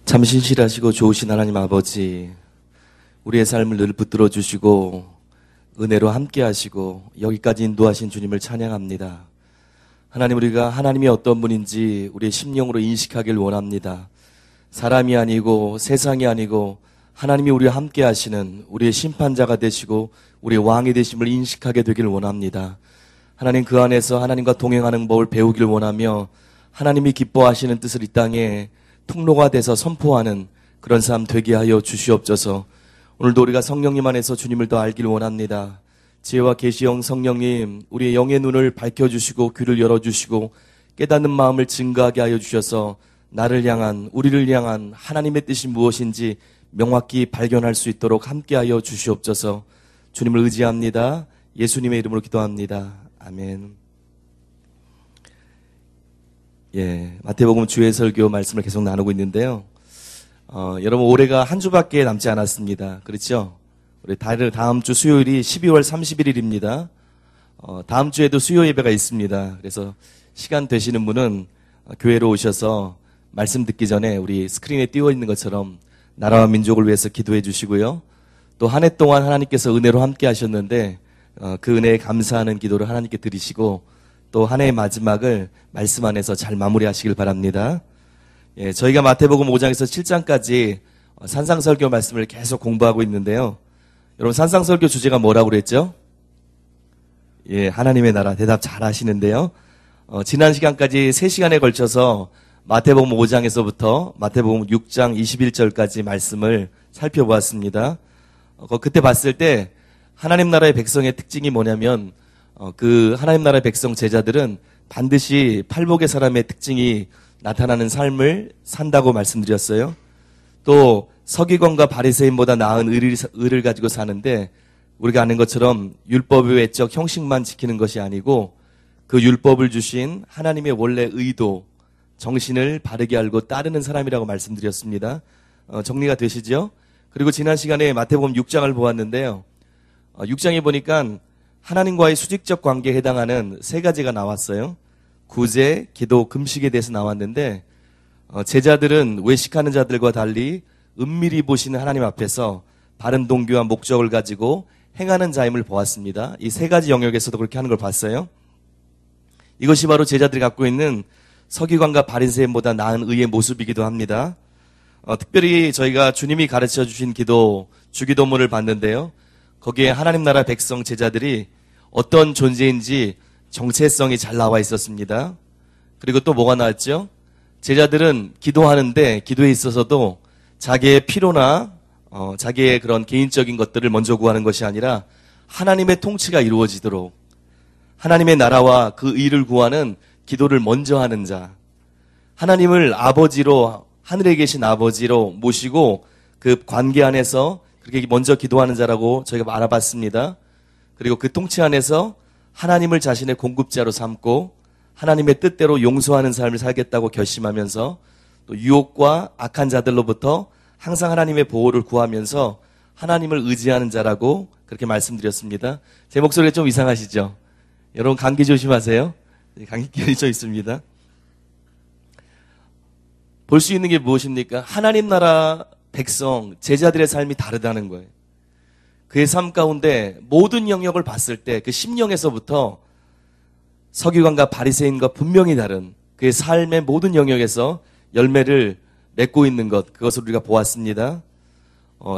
참 신실하시고 좋으신 하나님 아버지, 우리의 삶을 늘 붙들어 주시고 은혜로 함께 하시고 여기까지 인도하신 주님을 찬양합니다. 하나님, 우리가 하나님이 어떤 분인지 우리의 심령으로 인식하길 원합니다. 사람이 아니고 세상이 아니고 하나님이 우리와 함께 하시는 우리의 심판자가 되시고 우리의 왕이 되심을 인식하게 되길 원합니다. 하나님, 그 안에서 하나님과 동행하는 법을 배우길 원하며 하나님이 기뻐하시는 뜻을 이 땅에 통로가 돼서 선포하는 그런 삶 되게 하여 주시옵소서. 오늘도 우리가 성령님 안에서 주님을 더 알길 원합니다. 지혜와 계시형 성령님, 우리의 영의 눈을 밝혀주시고 귀를 열어주시고 깨닫는 마음을 증가하게 하여 주셔서 나를 향한, 우리를 향한 하나님의 뜻이 무엇인지 명확히 발견할 수 있도록 함께하여 주시옵소서. 주님을 의지합니다. 예수님의 이름으로 기도합니다. 아멘. 마태복음 주의 설교 말씀을 계속 나누고 있는데요. 여러분, 올해가 한 주밖에 남지 않았습니다. 그렇죠? 우리 다음 주 수요일이 12월 31일입니다. 다음 주에도 수요 예배가 있습니다. 그래서 시간 되시는 분은 교회로 오셔서 말씀 듣기 전에 우리 스크린에 띄워 있는 것처럼 나라와 민족을 위해서 기도해 주시고요. 또 한 해 동안 하나님께서 은혜로 함께 하셨는데 그 은혜에 감사하는 기도를 하나님께 드리시고 또 한 해의 마지막을 말씀 안에서 잘 마무리하시길 바랍니다. 저희가 마태복음 5장에서 7장까지 산상설교 말씀을 계속 공부하고 있는데요. 여러분, 산상설교 주제가 뭐라고 그랬죠? 하나님의 나라. 대답 잘 하시는데요. 지난 시간까지 3시간에 걸쳐서 마태복음 5장에서부터 마태복음 6장 21절까지 말씀을 살펴보았습니다. 그때 봤을 때 하나님 나라의 백성의 특징이 뭐냐면 그 하나님 나라의 백성 제자들은 반드시 팔복의 사람의 특징이 나타나는 삶을 산다고 말씀드렸어요. 또 서기관과 바리새인보다 나은 의를 가지고 사는데, 우리가 아는 것처럼 율법의 외적 형식만 지키는 것이 아니고 그 율법을 주신 하나님의 원래 의도, 정신을 바르게 알고 따르는 사람이라고 말씀드렸습니다. 정리가 되시죠? 그리고 지난 시간에 마태복음 6장을 보았는데요. 6장에 보니까 하나님과의 수직적 관계에 해당하는 3가지가 나왔어요. 구제, 기도, 금식에 대해서 나왔는데 제자들은 외식하는 자들과 달리 은밀히 보시는 하나님 앞에서 바른 동기와 목적을 가지고 행하는 자임을 보았습니다. 이 3가지 영역에서도 그렇게 하는 걸 봤어요. 이것이 바로 제자들이 갖고 있는 서기관과 바리새인보다 나은 의의 모습이기도 합니다. 특별히 저희가 주님이 가르쳐 주신 기도, 주기도문을 봤는데요. 거기에 하나님 나라 백성 제자들이 어떤 존재인지 정체성이 잘 나와 있었습니다. 그리고 또 뭐가 나왔죠? 제자들은 기도하는데 기도에 있어서도 자기의 필요나 자기의 그런 개인적인 것들을 먼저 구하는 것이 아니라 하나님의 통치가 이루어지도록 하나님의 나라와 그 의를 구하는 기도를 먼저 하는 자, 하나님을 아버지로, 하늘에 계신 아버지로 모시고 그 관계 안에서 그렇게 먼저 기도하는 자라고 저희가 알아봤습니다. 그리고 그 통치 안에서 하나님을 자신의 공급자로 삼고 하나님의 뜻대로 용서하는 삶을 살겠다고 결심하면서 또 유혹과 악한 자들로부터 항상 하나님의 보호를 구하면서 하나님을 의지하는 자라고 그렇게 말씀드렸습니다. 제 목소리가 좀 이상하시죠? 여러분, 감기 조심하세요. 감기결이 좀 있습니다. 볼 수 있는 게 무엇입니까? 하나님 나라 백성, 제자들의 삶이 다르다는 거예요. 그의 삶 가운데 모든 영역을 봤을 때 그 심령에서부터 서기관과 바리새인과 분명히 다른 그의 삶의 모든 영역에서 열매를 맺고 있는 것, 그것을 우리가 보았습니다.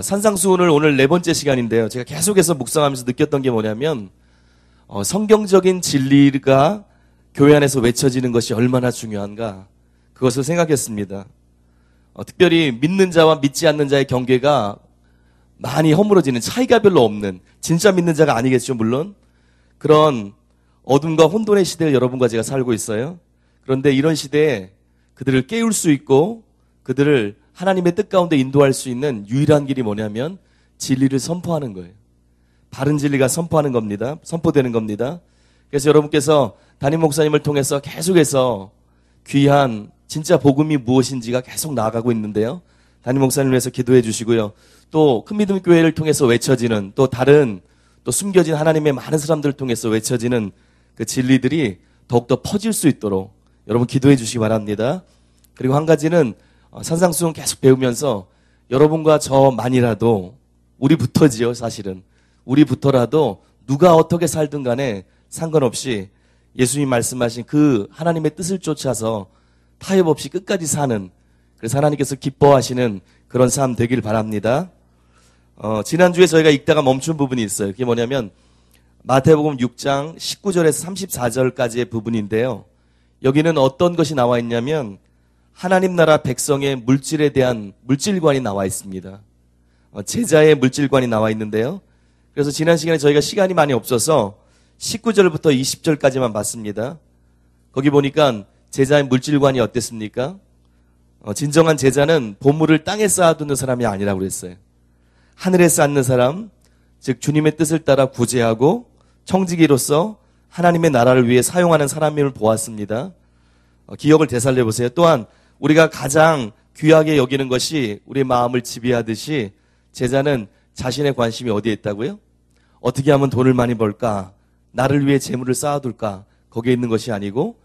산상수훈을 오늘 4번째 시간인데요. 제가 계속해서 묵상하면서 느꼈던 게 뭐냐면 성경적인 진리가 교회 안에서 외쳐지는 것이 얼마나 중요한가, 그것을 생각했습니다. 특별히 믿는 자와 믿지 않는 자의 경계가 많이 허물어지는, 차이가 별로 없는, 진짜 믿는 자가 아니겠죠, 물론. 그런 어둠과 혼돈의 시대를 여러분과 제가 살고 있어요. 그런데 이런 시대에 그들을 깨울 수 있고 그들을 하나님의 뜻 가운데 인도할 수 있는 유일한 길이 뭐냐면 진리를 선포하는 거예요. 바른 진리가 선포되는 겁니다. 그래서 여러분께서 담임 목사님을 통해서 계속해서 귀한 진짜 복음이 무엇인지가 계속 나아가고 있는데요. 담임 목사님을 위해서 기도해 주시고요. 또 큰믿음 교회를 통해서 외쳐지는, 또 다른 또 숨겨진 하나님의 많은 사람들을 통해서 외쳐지는 그 진리들이 더욱더 퍼질 수 있도록 여러분 기도해 주시기 바랍니다. 그리고 한 가지는 산상수훈 계속 배우면서 여러분과 저만이라도 우리부터지요, 사실은. 우리부터라도 누가 어떻게 살든 간에 상관없이 예수님 말씀하신 그 하나님의 뜻을 쫓아서 타협 없이 끝까지 사는, 그래서 하나님께서 기뻐하시는 그런 삶 되길 바랍니다. 지난주에 저희가 읽다가 멈춘 부분이 있어요. 그게 뭐냐면 마태복음 6장 19절에서 34절까지의 부분인데요. 여기는 어떤 것이 나와 있냐면 하나님 나라 백성의 물질에 대한 물질관이 나와 있습니다. 제자의 물질관이 나와 있는데요. 그래서 지난 시간에 저희가 시간이 많이 없어서 19절부터 20절까지만 봤습니다. 거기 보니까 제자의 물질관이 어땠습니까? 진정한 제자는 보물을 땅에 쌓아두는 사람이 아니라고 그랬어요. 하늘에 쌓는 사람, 즉 주님의 뜻을 따라 구제하고 청지기로서 하나님의 나라를 위해 사용하는 사람임을 보았습니다. 기억을 되살려 보세요. 또한 우리가 가장 귀하게 여기는 것이 우리의 마음을 지배하듯이 제자는 자신의 관심이 어디에 있다고요? 어떻게 하면 돈을 많이 벌까? 나를 위해 재물을 쌓아둘까? 거기에 있는 것이 아니고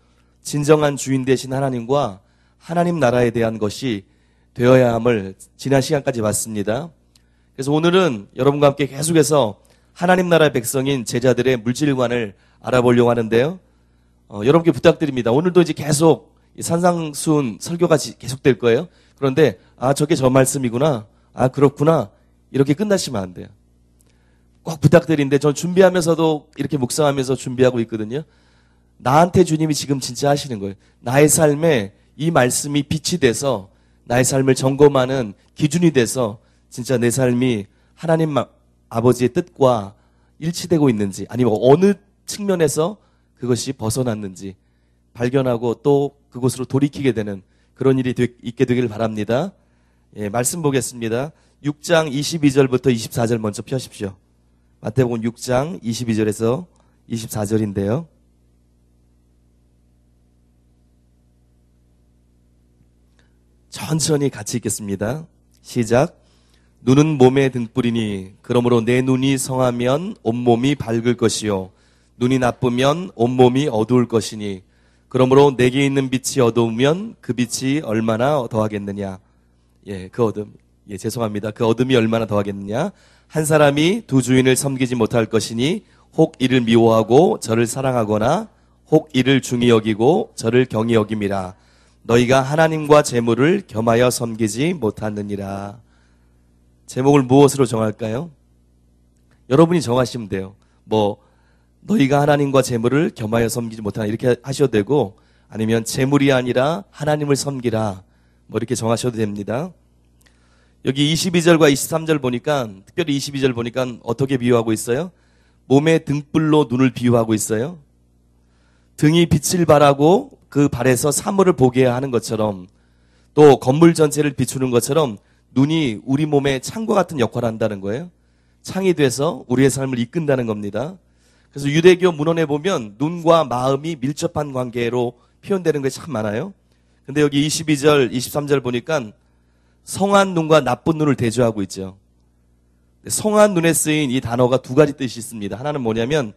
진정한 주인 되신 하나님과 하나님 나라에 대한 것이 되어야 함을 지난 시간까지 봤습니다. 그래서 오늘은 여러분과 함께 계속해서 하나님 나라의 백성인 제자들의 물질관을 알아보려고 하는데요. 여러분께 부탁드립니다. 오늘도 이제 계속 산상수훈 설교가 계속될 거예요. 그런데 저게 저 말씀이구나. 그렇구나. 이렇게 끝나시면 안 돼요. 꼭 부탁드리는데 전 준비하면서도 이렇게 묵상하면서 준비하고 있거든요. 나한테 주님이 지금 진짜 하시는 거예요. 나의 삶에 이 말씀이 빛이 돼서 나의 삶을 점검하는 기준이 돼서 진짜 내 삶이 하나님 아버지의 뜻과 일치되고 있는지 아니면 어느 측면에서 그것이 벗어났는지 발견하고 또 그곳으로 돌이키게 되는 그런 일이 있게 되길 바랍니다. 말씀 보겠습니다. 6장 22절부터 24절 먼저 펴십시오. 마태복음 6장 22절에서 24절인데요. 천천히 같이 읽겠습니다. 시작. 눈은 몸의 등불이니 그러므로 내 눈이 성하면 온몸이 밝을 것이요 눈이 나쁘면 온몸이 어두울 것이니 그러므로 내게 있는 빛이 어두우면 그 빛이 얼마나 더하겠느냐. 그 어둠. 죄송합니다. 그 어둠이 얼마나 더하겠느냐. 한 사람이 두 주인을 섬기지 못할 것이니 혹 이를 미워하고 저를 사랑하거나 혹 이를 중히 여기고 저를 경히 여김이라. 너희가 하나님과 재물을 겸하여 섬기지 못하느니라. 제목을 무엇으로 정할까요? 여러분이 정하시면 돼요. 너희가 하나님과 재물을 겸하여 섬기지 못하나 이렇게 하셔도 되고 아니면 재물이 아니라 하나님을 섬기라 이렇게 정하셔도 됩니다. 여기 22절과 23절 보니까 특별히 22절 보니까 어떻게 비유하고 있어요? 몸의 등불로 눈을 비유하고 있어요. 등이 빛을 발하고 그 발에서 사물을 보게 하는 것처럼 또 건물 전체를 비추는 것처럼 눈이 우리 몸에 창과 같은 역할을 한다는 거예요. 창이 돼서 우리의 삶을 이끈다는 겁니다. 그래서 유대교 문헌에 보면 눈과 마음이 밀접한 관계로 표현되는 것이 참 많아요. 근데 여기 22절, 23절 보니까 성한 눈과 나쁜 눈을 대조하고 있죠. 성한 눈에 쓰인 이 단어가 두 가지 뜻이 있습니다. 하나는 뭐냐면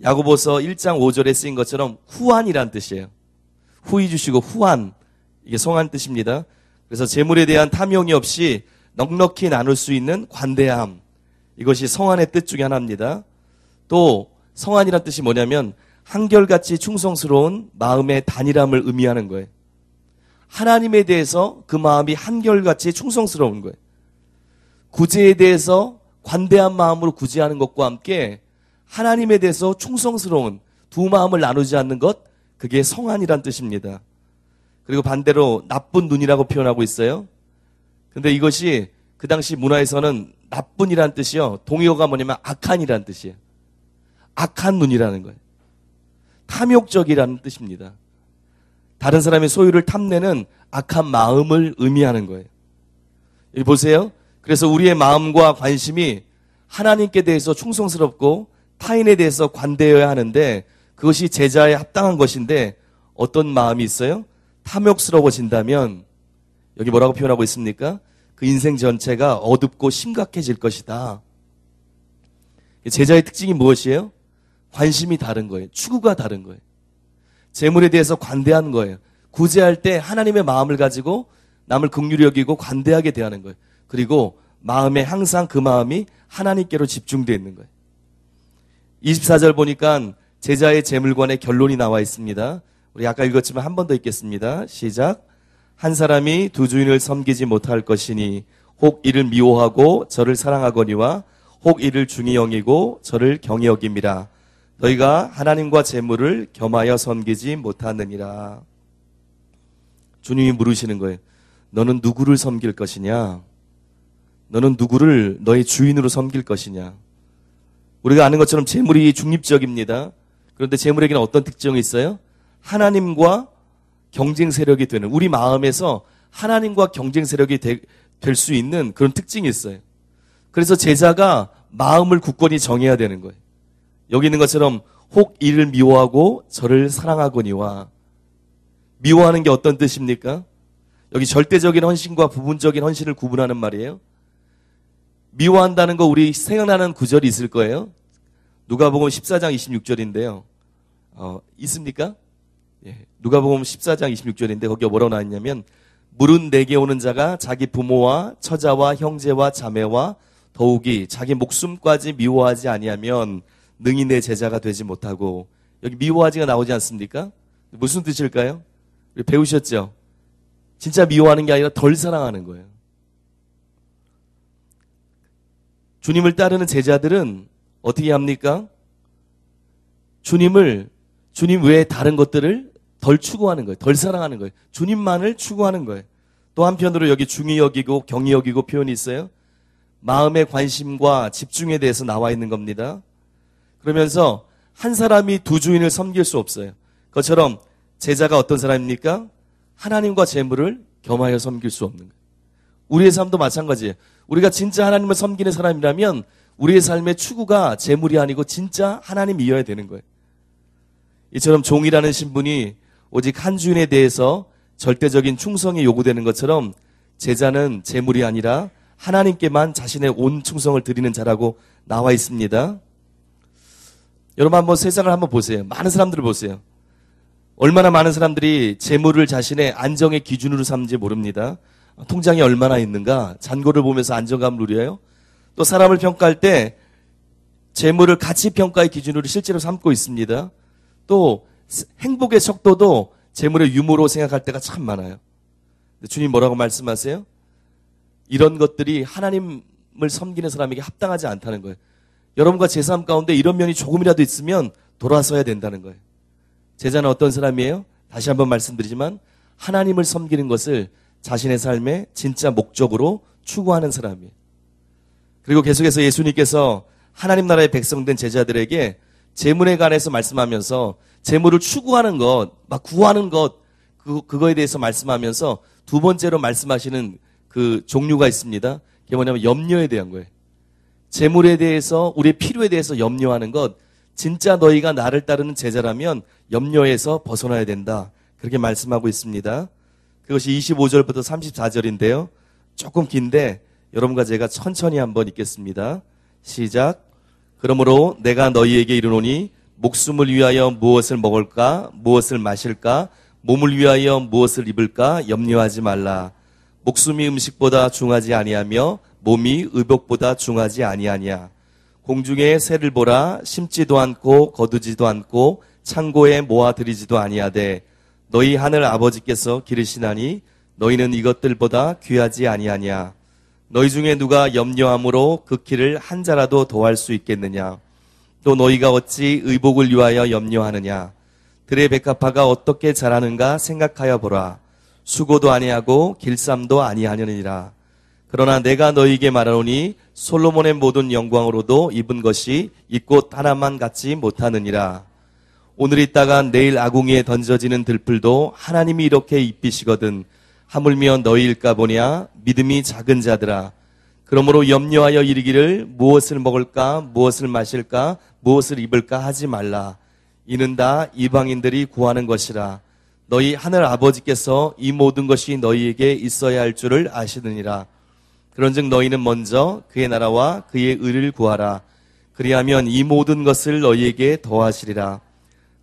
야고보서 1장 5절에 쓰인 것처럼 후한이란 뜻이에요. 후히 주시고 후한, 이게 성한 뜻입니다. 그래서 재물에 대한 탐욕이 없이 넉넉히 나눌 수 있는 관대함, 이것이 성한의 뜻 중에 하나입니다. 또 성한이란 뜻이 뭐냐면 한결같이 충성스러운 마음의 단일함을 의미하는 거예요. 하나님에 대해서 그 마음이 한결같이 충성스러운 거예요. 구제에 대해서 관대한 마음으로 구제하는 것과 함께 하나님에 대해서 충성스러운 두 마음을 나누지 않는 것, 그게 성한이란 뜻입니다. 그리고 반대로 나쁜 눈이라고 표현하고 있어요. 근데 이것이 그 당시 문화에서는 나쁜이란 뜻이요, 동의어가 뭐냐면 악한이란 뜻이에요. 악한 눈이라는 거예요. 탐욕적이라는 뜻입니다. 다른 사람의 소유를 탐내는 악한 마음을 의미하는 거예요. 여기 보세요. 그래서 우리의 마음과 관심이 하나님께 대해서 충성스럽고 타인에 대해서 관대해야 하는데 그것이 제자에 합당한 것인데 어떤 마음이 있어요? 탐욕스러워진다면 여기 뭐라고 표현하고 있습니까? 그 인생 전체가 어둡고 심각해질 것이다. 제자의 특징이 무엇이에요? 관심이 다른 거예요. 추구가 다른 거예요. 재물에 대해서 관대한 거예요. 구제할 때 하나님의 마음을 가지고 남을 긍휼히 여기고 관대하게 대하는 거예요. 그리고 마음에 항상 그 마음이 하나님께로 집중되어 있는 거예요. 24절 보니까 제자의 재물관의 결론이 나와 있습니다. 우리 아까 읽었지만 한 번 더 읽겠습니다. 시작. 한 사람이 두 주인을 섬기지 못할 것이니 혹 이를 미워하고 저를 사랑하거니와 혹 이를 중히 여기고 저를 경히 여김이라. 너희가 하나님과 재물을 겸하여 섬기지 못하느니라. 주님이 물으시는 거예요. 너는 누구를 섬길 것이냐? 너는 누구를 너의 주인으로 섬길 것이냐? 우리가 아는 것처럼 재물이 중립적입니다. 그런데 재물에게는 어떤 특징이 있어요? 하나님과 경쟁 세력이 되는, 우리 마음에서 하나님과 경쟁 세력이 될 수 있는 그런 특징이 있어요. 그래서 제자가 마음을 굳건히 정해야 되는 거예요. 여기 있는 것처럼 혹 이를 미워하고 저를 사랑하거니와. 미워하는 게 어떤 뜻입니까? 여기 절대적인 헌신과 부분적인 헌신을 구분하는 말이에요. 미워한다는 거 우리 생각나는 구절이 있을 거예요. 누가복음 14장 26절인데요. 있습니까? 예, 누가복음 14장 26절인데 거기가 뭐라고 나왔냐면 물은 내게 오는 자가 자기 부모와 처자와 형제와 자매와 더욱이 자기 목숨까지 미워하지 아니하면 능히 내 제자가 되지 못하고. 여기 미워하지가 나오지 않습니까? 무슨 뜻일까요? 배우셨죠? 진짜 미워하는 게 아니라 덜 사랑하는 거예요. 주님을 따르는 제자들은 어떻게 합니까? 주님 외에 다른 것들을 덜 추구하는 거예요. 덜 사랑하는 거예요. 주님만을 추구하는 거예요. 또 한편으로 여기 중히 여기고 경히 여기고 표현이 있어요. 마음의 관심과 집중에 대해서 나와 있는 겁니다. 그러면서 한 사람이 두 주인을 섬길 수 없어요. 그것처럼 제자가 어떤 사람입니까? 하나님과 재물을 겸하여 섬길 수 없는 거예요. 우리의 삶도 마찬가지예요. 우리가 진짜 하나님을 섬기는 사람이라면 우리의 삶의 추구가 재물이 아니고 진짜 하나님이어야 되는 거예요. 이처럼 종이라는 신분이 오직 한 주인에 대해서 절대적인 충성이 요구되는 것처럼 제자는 재물이 아니라 하나님께만 자신의 온 충성을 드리는 자라고 나와 있습니다. 여러분 한번 세상을 한번 보세요. 많은 사람들을 보세요. 얼마나 많은 사람들이 재물을 자신의 안정의 기준으로 삼는지 모릅니다. 통장이 얼마나 있는가 잔고를 보면서 안정감을 누려요. 또 사람을 평가할 때 재물을 가치 평가의 기준으로 실제로 삼고 있습니다. 또 행복의 척도도 재물의 유무로 생각할 때가 참 많아요. 주님 뭐라고 말씀하세요? 이런 것들이 하나님을 섬기는 사람에게 합당하지 않다는 거예요. 여러분과 제 삶 가운데 이런 면이 조금이라도 있으면 돌아서야 된다는 거예요. 제자는 어떤 사람이에요? 다시 한번 말씀드리지만 하나님을 섬기는 것을 자신의 삶의 진짜 목적으로 추구하는 사람이에요. 그리고 계속해서 예수님께서 하나님 나라의 백성된 제자들에게 재물에 관해서 말씀하면서 재물을 추구하는 것, 막 구하는 것, 그거에 대해서 말씀하면서 두 번째로 말씀하시는 그 종류가 있습니다. 그게 뭐냐면 염려에 대한 거예요. 재물에 대해서, 우리의 필요에 대해서 염려하는 것, 진짜 너희가 나를 따르는 제자라면 염려에서 벗어나야 된다. 그렇게 말씀하고 있습니다. 그것이 25절부터 34절인데요. 조금 긴데 여러분과 제가 천천히 한번 읽겠습니다. 시작. 그러므로 내가 너희에게 이르노니 목숨을 위하여 무엇을 먹을까, 무엇을 마실까, 몸을 위하여 무엇을 입을까 염려하지 말라. 목숨이 음식보다 중하지 아니하며 몸이 의복보다 중하지 아니하냐. 공중의 새를 보라. 심지도 않고 거두지도 않고 창고에 모아들이지도 아니하되 너희 하늘 아버지께서 기르시나니 너희는 이것들보다 귀하지 아니하냐. 너희 중에 누가 염려함으로 그 길을 한 자라도 더할 수 있겠느냐. 또 너희가 어찌 의복을 위하여 염려하느냐. 들의 백합화가 어떻게 자라는가 생각하여 보라. 수고도 아니하고 길쌈도 아니하느니라. 그러나 내가 너희에게 말하노니 솔로몬의 모든 영광으로도 입은 것이 이 꽃 하나만 같지 못하느니라. 오늘 있다가 내일 아궁이에 던져지는 들풀도 하나님이 이렇게 입히시거든 하물며 너희일까 보냐. 믿음이 작은 자들아. 그러므로 염려하여 이르기를 무엇을 먹을까, 무엇을 마실까, 무엇을 입을까 하지 말라. 이는 다 이방인들이 구하는 것이라. 너희 하늘 아버지께서 이 모든 것이 너희에게 있어야 할 줄을 아시느니라. 그런즉 너희는 먼저 그의 나라와 그의 의를 구하라. 그리하면 이 모든 것을 너희에게 더하시리라.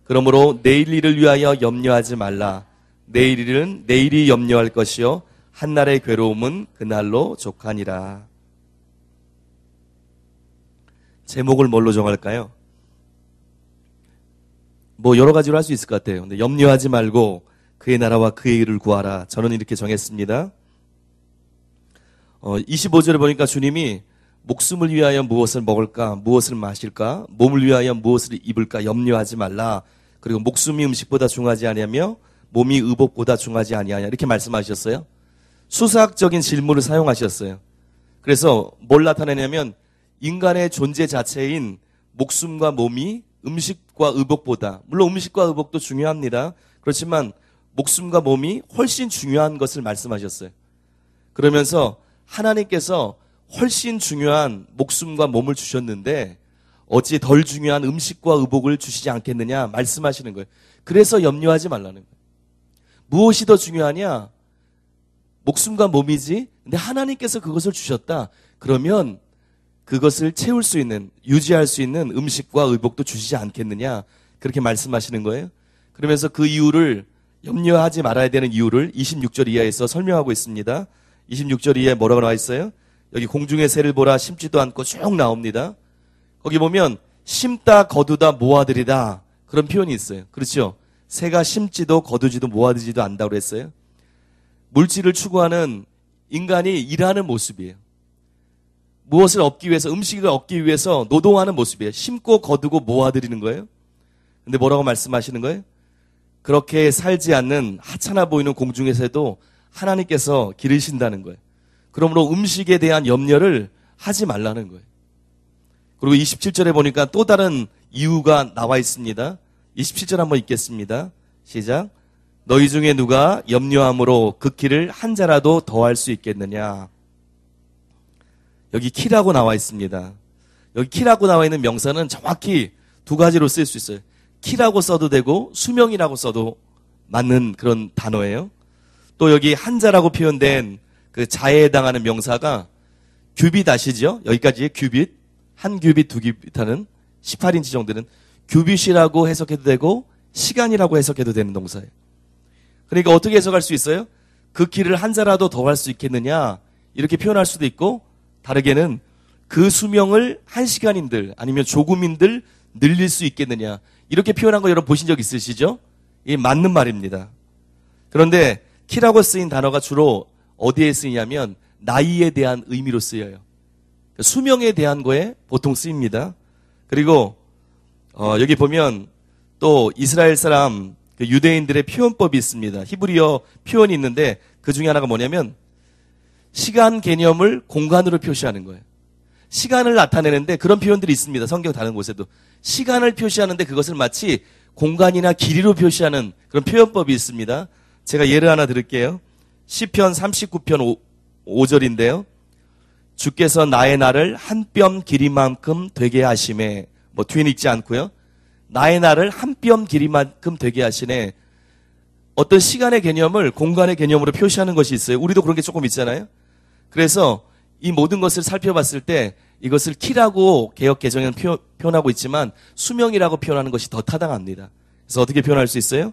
그러므로 내일 일을 위하여 염려하지 말라. 내일 일은 내일이 염려할 것이요 한날의 괴로움은 그날로 족하니라. 제목을 뭘로 정할까요? 뭐 여러 가지로 할 수 있을 것 같아요. 근데 염려하지 말고 그의 나라와 그의 일을 구하라. 저는 이렇게 정했습니다. 25절에 보니까 주님이 목숨을 위하여 무엇을 먹을까, 무엇을 마실까, 몸을 위하여 무엇을 입을까 염려하지 말라. 그리고 목숨이 음식보다 중하지 아니하며 몸이 의복보다 중하지 아니하냐 이렇게 말씀하셨어요. 수사학적인 질문을 사용하셨어요. 그래서 뭘 나타내냐면 인간의 존재 자체인 목숨과 몸이 음식과 의복보다, 물론 음식과 의복도 중요합니다. 그렇지만 목숨과 몸이 훨씬 중요한 것을 말씀하셨어요. 그러면서 하나님께서 훨씬 중요한 목숨과 몸을 주셨는데 어찌 덜 중요한 음식과 의복을 주시지 않겠느냐 말씀하시는 거예요. 그래서 염려하지 말라는 거예요. 무엇이 더 중요하냐? 목숨과 몸이지. 근데 하나님께서 그것을 주셨다. 그러면 그것을 채울 수 있는, 유지할 수 있는 음식과 의복도 주시지 않겠느냐. 그렇게 말씀하시는 거예요. 그러면서 그 이유를, 염려하지 말아야 되는 이유를 26절 이하에서 설명하고 있습니다. 26절 이하에 뭐라고 나와 있어요? 여기 공중의 새를 보라 심지도 않고 쭉 나옵니다. 거기 보면 심다 거두다 모아들이다 그런 표현이 있어요. 그렇죠? 새가 심지도 거두지도 모아들지도 않다고 했어요. 물질을 추구하는 인간이 일하는 모습이에요. 무엇을 얻기 위해서, 음식을 얻기 위해서 노동하는 모습이에요. 심고 거두고 모아들이는 거예요. 근데 뭐라고 말씀하시는 거예요? 그렇게 살지 않는 하찮아 보이는 공중의 새도 하나님께서 기르신다는 거예요. 그러므로 음식에 대한 염려를 하지 말라는 거예요. 그리고 27절에 보니까 또 다른 이유가 나와 있습니다. 27절 한번 읽겠습니다. 시작. 너희 중에 누가 염려함으로 그 키를 한 자라도 더할 수 있겠느냐. 여기 키라고 나와 있습니다. 여기 키라고 나와 있는 명사는 정확히 두 가지로 쓸 수 있어요. 키라고 써도 되고 수명이라고 써도 맞는 그런 단어예요. 또 여기 한 자라고 표현된 그 자에 해당하는 명사가 규빗아시죠? 여기까지의 규빗, 한 규빗, 두 규빗 하는 18인치 정도는 규빗이라고 해석해도 되고 시간이라고 해석해도 되는 동사예요. 그러니까 어떻게 해석할 수 있어요? 그 키를 한 자라도 더 할 수 있겠느냐 이렇게 표현할 수도 있고 다르게는 그 수명을 한 시간인들 아니면 조금인들 늘릴 수 있겠느냐 이렇게 표현한 거 여러분 보신 적 있으시죠? 이게 맞는 말입니다. 그런데 키라고 쓰인 단어가 주로 어디에 쓰이냐면 나이에 대한 의미로 쓰여요. 수명에 대한 거에 보통 쓰입니다. 그리고 여기 보면 또 이스라엘 사람 그 유대인들의 표현법이 있습니다. 히브리어 표현이 있는데 그 중에 하나가 뭐냐면 시간 개념을 공간으로 표시하는 거예요. 시간을 나타내는데 그런 표현들이 있습니다. 성경 다른 곳에도. 시간을 표시하는데 그것을 마치 공간이나 길이로 표시하는 그런 표현법이 있습니다. 제가 예를 하나 드릴게요. 시편 39편 5절인데요. 주께서 나의 날을 한 뼘 길이만큼 되게 하심에 뭐 뒤는 읽지 않고요. 나의 날을 한 뼘 길이만큼 되게 하시네. 어떤 시간의 개념을 공간의 개념으로 표시하는 것이 있어요. 우리도 그런 게 조금 있잖아요. 그래서 이 모든 것을 살펴봤을 때 이것을 키라고 개역 개정에는 표현하고 있지만 수명이라고 표현하는 것이 더 타당합니다. 그래서 어떻게 표현할 수 있어요?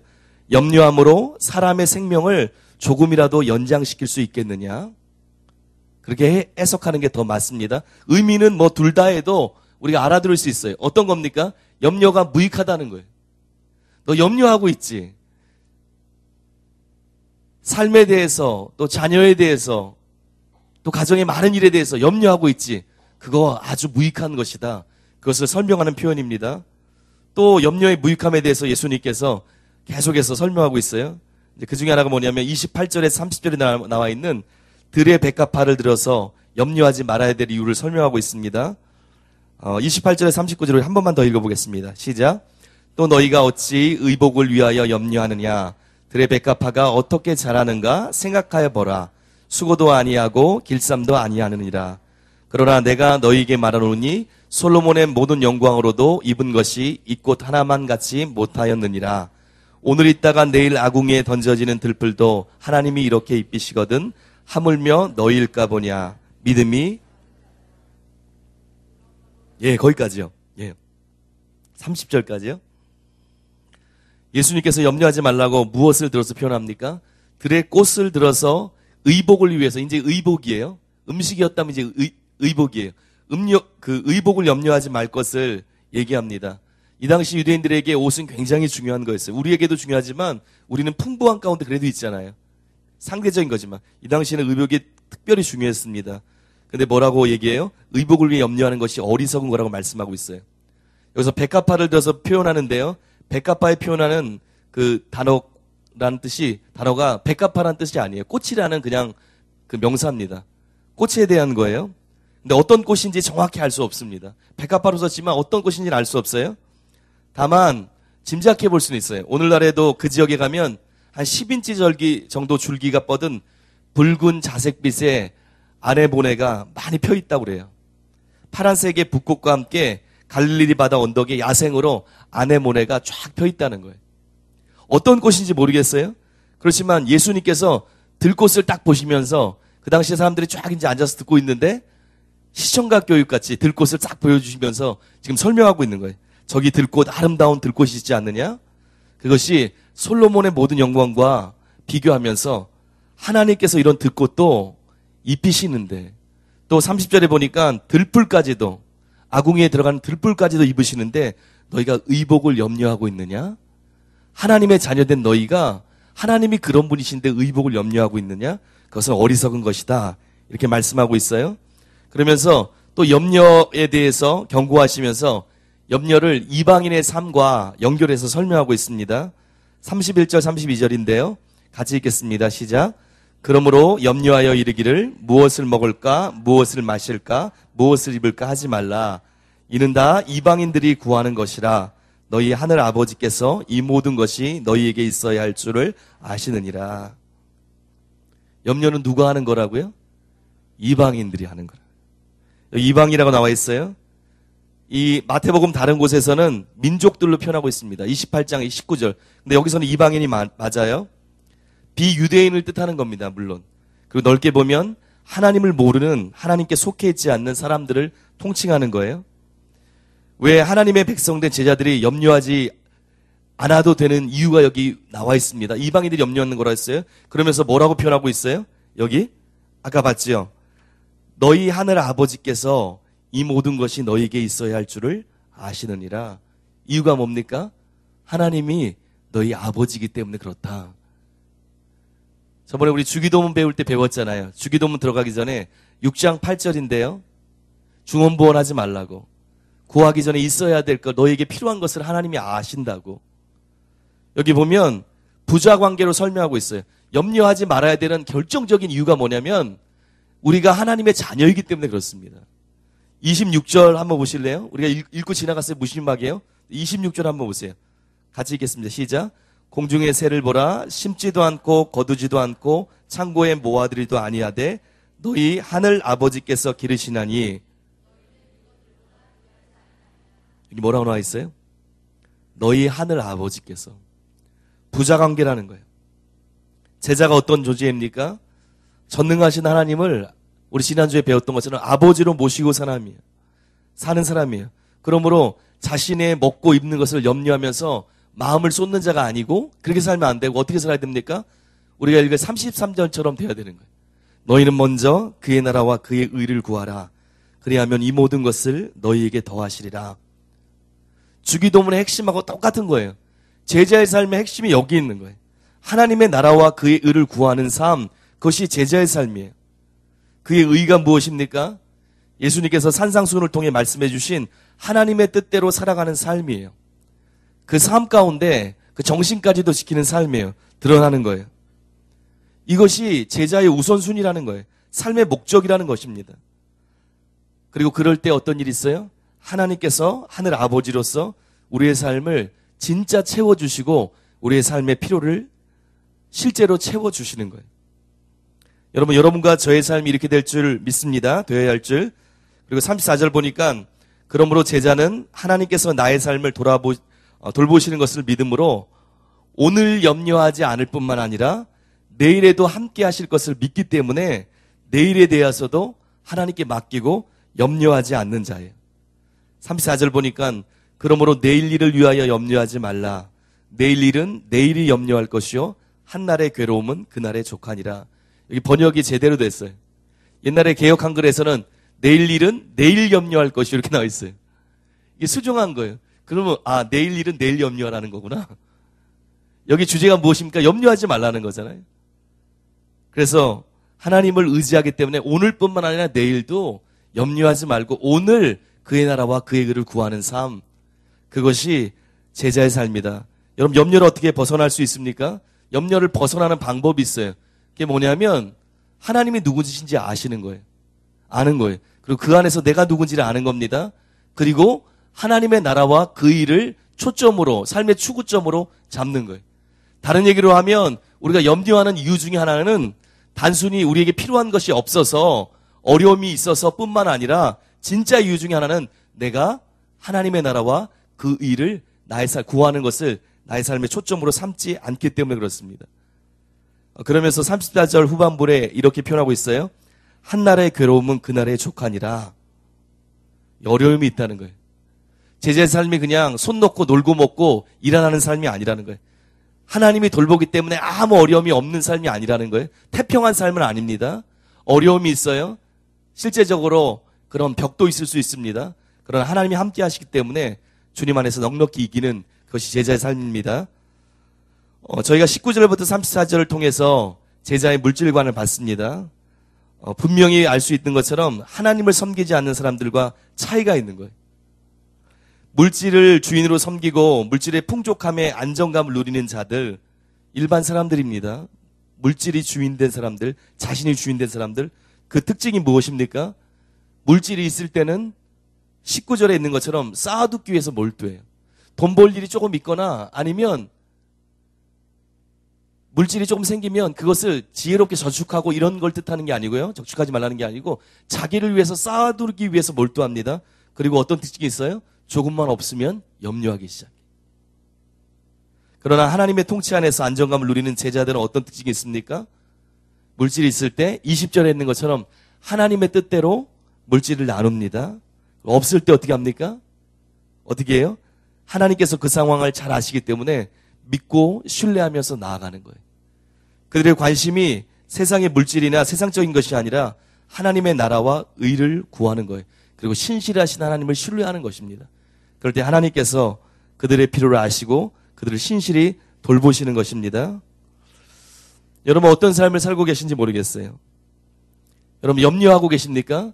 염려함으로 사람의 생명을 조금이라도 연장시킬 수 있겠느냐? 그렇게 해석하는 게 더 맞습니다. 의미는 뭐 둘 다 해도 우리가 알아들을 수 있어요. 어떤 겁니까? 염려가 무익하다는 거예요. 너 염려하고 있지. 삶에 대해서 또 자녀에 대해서 또 가정의 많은 일에 대해서 염려하고 있지. 그거 아주 무익한 것이다. 그것을 설명하는 표현입니다. 또 염려의 무익함에 대해서 예수님께서 계속해서 설명하고 있어요. 그 중에 하나가 뭐냐면 28절에 30절에 나와 있는 들의 백합화를 들어서 염려하지 말아야 될 이유를 설명하고 있습니다. 28절에 39절을 한 번만 더 읽어보겠습니다. 시작. 또 너희가 어찌 의복을 위하여 염려하느냐. 들의 백합화가 어떻게 자라는가 생각하여 보라. 수고도 아니하고 길쌈도 아니하느니라. 그러나 내가 너희에게 말하노니 솔로몬의 모든 영광으로도 입은 것이 이 꽃 하나만 같이 못하였느니라. 오늘 있다가 내일 아궁이에 던져지는 들풀도 하나님이 이렇게 입히시거든 하물며 너희일까 보냐. 믿음이 거기까지요. 30절까지요. 예수님께서 염려하지 말라고 무엇을 들어서 표현합니까? 들의 꽃을 들어서 의복을 위해서, 이제 의복이에요. 음식이었다면 이제 의복이에요. 의복을 염려하지 말 것을 얘기합니다. 이 당시 유대인들에게 옷은 굉장히 중요한 거였어요. 우리에게도 중요하지만 우리는 풍부한 가운데 그래도 있잖아요. 상대적인 거지만 이 당시에는 의복이 특별히 중요했습니다. 근데 뭐라고 얘기해요? 의복을 위해 염려하는 것이 어리석은 거라고 말씀하고 있어요. 여기서 백합화를 들어서 표현하는데요. 백합화에 표현하는 그 단어가 백합화라는 뜻이 아니에요. 꽃이라는 그냥 그 명사입니다. 꽃에 대한 거예요. 근데 어떤 꽃인지 정확히 알 수 없습니다. 백합화로 썼지만 어떤 꽃인지는 알 수 없어요. 다만 짐작해 볼 수는 있어요. 오늘날에도 그 지역에 가면 한 10인치 절기 정도 줄기가 뻗은 붉은 자색빛의 아네모네가 많이 펴 있다고 그래요. 파란색의 붓꽃과 함께 갈릴리 바다 언덕에 야생으로 아네모네가 쫙 펴 있다는 거예요. 어떤 꽃인지 모르겠어요. 그렇지만 예수님께서 들꽃을 딱 보시면서 그 당시에 사람들이 쫙 이제 앉아서 듣고 있는데 시청각 교육같이 들꽃을 쫙 보여주시면서 지금 설명하고 있는 거예요. 저기 들꽃, 아름다운 들꽃이 있지 않느냐? 그것이 솔로몬의 모든 영광과 비교하면서 하나님께서 이런 들꽃도 입히시는데 또 30절에 보니까 들풀까지도 아궁이에 들어가는 들풀까지도 입으시는데 너희가 의복을 염려하고 있느냐? 하나님의 자녀된 너희가 하나님이 그런 분이신데 의복을 염려하고 있느냐? 그것은 어리석은 것이다. 이렇게 말씀하고 있어요. 그러면서 또 염려에 대해서 경고하시면서 염려를 이방인의 삶과 연결해서 설명하고 있습니다. 31절 32절인데요. 같이 읽겠습니다. 시작. 그러므로 염려하여 이르기를 무엇을 먹을까 무엇을 마실까 무엇을 입을까 하지 말라. 이는 다 이방인들이 구하는 것이라. 너희 하늘 아버지께서 이 모든 것이 너희에게 있어야 할 줄을 아시느니라. 염려는 누가 하는 거라고요? 이방인들이 하는 거라. 이방이라고 나와 있어요. 이 마태복음 다른 곳에서는 민족들로 표현하고 있습니다. 28장 19절. 근데 여기서는 이방인이 맞아요. 비유대인을 뜻하는 겁니다. 물론. 그리고 넓게 보면 하나님을 모르는, 하나님께 속해 있지 않는 사람들을 통칭하는 거예요. 왜 하나님의 백성된 제자들이 염려하지 않아도 되는 이유가 여기 나와 있습니다. 이방인들이 염려하는 거라 했어요. 그러면서 뭐라고 표현하고 있어요? 여기 아까 봤죠? 너희 하늘 아버지께서 이 모든 것이 너희에게 있어야 할 줄을 아시느니라. 이유가 뭡니까? 하나님이 너희 아버지이기 때문에 그렇다. 저번에 우리 주기도문 배울 때 배웠잖아요. 주기도문 들어가기 전에 6장 8절인데요. 중언부언하지 말라고. 구하기 전에 있어야 될 것, 너에게 필요한 것을 하나님이 아신다고. 여기 보면 부자 관계로 설명하고 있어요. 염려하지 말아야 되는 결정적인 이유가 뭐냐면 우리가 하나님의 자녀이기 때문에 그렇습니다. 26절 한번 보실래요? 우리가 읽고 지나갔어요. 무심하게요. 26절 한번 보세요. 같이 읽겠습니다. 시작. 공중의 새를 보라. 심지도 않고 거두지도 않고 창고에 모아들이도 아니하되 너희 하늘 아버지께서 기르시나니. 여기 뭐라고 나와 있어요? 너희 하늘 아버지께서. 부자 관계라는 거예요. 제자가 어떤 존재입니까? 전능하신 하나님을 우리 지난주에 배웠던 것처럼 아버지로 모시고 사는 사람이에요. 그러므로 자신의 먹고 입는 것을 염려하면서 마음을 쏟는 자가 아니고 그렇게 살면 안 되고 어떻게 살아야 됩니까? 우리가 읽은 33절처럼 돼야 되는 거예요. 너희는 먼저 그의 나라와 그의 의를 구하라. 그리하면 이 모든 것을 너희에게 더하시리라. 주기도문의 핵심하고 똑같은 거예요. 제자의 삶의 핵심이 여기 있는 거예요. 하나님의 나라와 그의 의를 구하는 삶, 그것이 제자의 삶이에요. 그의 의가 무엇입니까? 예수님께서 산상수훈을 통해 말씀해 주신 하나님의 뜻대로 살아가는 삶이에요. 그 삶 가운데 그 정신까지도 지키는 삶이에요. 드러나는 거예요. 이것이 제자의 우선순위라는 거예요. 삶의 목적이라는 것입니다. 그리고 그럴 때 어떤 일이 있어요? 하나님께서 하늘 아버지로서 우리의 삶을 진짜 채워주시고 우리의 삶의 필요를 실제로 채워주시는 거예요. 여러분과 저의 삶이 이렇게 될 줄 믿습니다. 되어야 할 줄. 그리고 34절 보니까 그러므로 제자는 하나님께서 나의 삶을 돌보시는 것을 믿음으로 오늘 염려하지 않을 뿐만 아니라 내일에도 함께 하실 것을 믿기 때문에 내일에 대해서도 하나님께 맡기고 염려하지 않는 자예요. 34절 보니까 그러므로 내일 일을 위하여 염려하지 말라. 내일 일은 내일이 염려할 것이요 한날의 괴로움은 그날의 족하니라. 여기 번역이 제대로 됐어요. 옛날에 개역 한글에서는 내일 일은 내일 염려할 것이 이렇게 나와 있어요. 이게 수정한 거예요. 그러면 내일 일은 내일 염려하라는 거구나. 여기 주제가 무엇입니까? 염려하지 말라는 거잖아요. 그래서 하나님을 의지하기 때문에 오늘뿐만 아니라 내일도 염려하지 말고 오늘 그의 나라와 그의 의를 구하는 삶, 그것이 제자의 삶이다. 여러분, 염려를 어떻게 벗어날 수 있습니까? 염려를 벗어나는 방법이 있어요. 그게 뭐냐면 하나님이 누구신지 아시는 거예요. 아는 거예요. 그리고 그 안에서 내가 누군지를 아는 겁니다. 그리고 하나님의 나라와 그 일을 초점으로, 삶의 추구점으로 잡는 거예요. 다른 얘기로 하면 우리가 염려하는 이유 중에 하나는 단순히 우리에게 필요한 것이 없어서 어려움이 있어서 뿐만 아니라 진짜 이유 중에 하나는 내가 하나님의 나라와 그 일을 구하는 것을 나의 삶의 초점으로 삼지 않기 때문에 그렇습니다. 그러면서 34절 후반부에 이렇게 표현하고 있어요. 한날의 괴로움은 그날의 족하니라. 어려움이 있다는 거예요. 제자의 삶이 그냥 손 놓고 놀고 먹고 일어나는 삶이 아니라는 거예요. 하나님이 돌보기 때문에 아무 어려움이 없는 삶이 아니라는 거예요. 태평한 삶은 아닙니다. 어려움이 있어요. 실제적으로 그런 벽도 있을 수 있습니다. 그러나 하나님이 함께 하시기 때문에 주님 안에서 넉넉히 이기는 그것이 제자의 삶입니다. 저희가 19절부터 34절을 통해서 제자의 물질관을 봤습니다. 분명히 알 수 있는 것처럼 하나님을 섬기지 않는 사람들과 차이가 있는 거예요. 물질을 주인으로 섬기고 물질의 풍족함에 안정감을 누리는 자들, 일반 사람들입니다. 물질이 주인된 사람들, 자신이 주인된 사람들, 그 특징이 무엇입니까? 물질이 있을 때는 19절에 있는 것처럼 쌓아두기 위해서 몰두해요. 돈 벌 일이 조금 있거나 아니면 물질이 조금 생기면 그것을 지혜롭게 저축하고 이런 걸 뜻하는 게 아니고요. 저축하지 말라는 게 아니고 자기를 위해서 쌓아두기 위해서 몰두합니다. 그리고 어떤 특징이 있어요? 조금만 없으면 염려하기 시작해요. 그러나 하나님의 통치 안에서 안정감을 누리는 제자들은 어떤 특징이 있습니까? 물질이 있을 때 20절에 있는 것처럼 하나님의 뜻대로 물질을 나눕니다. 없을 때 어떻게 합니까? 어떻게 해요? 하나님께서 그 상황을 잘 아시기 때문에 믿고 신뢰하면서 나아가는 거예요. 그들의 관심이 세상의 물질이나 세상적인 것이 아니라 하나님의 나라와 의를 구하는 거예요. 그리고 신실하신 하나님을 신뢰하는 것입니다. 그럴 때 하나님께서 그들의 필요를 아시고 그들을 신실히 돌보시는 것입니다. 여러분 어떤 삶을 살고 계신지 모르겠어요. 여러분 염려하고 계십니까?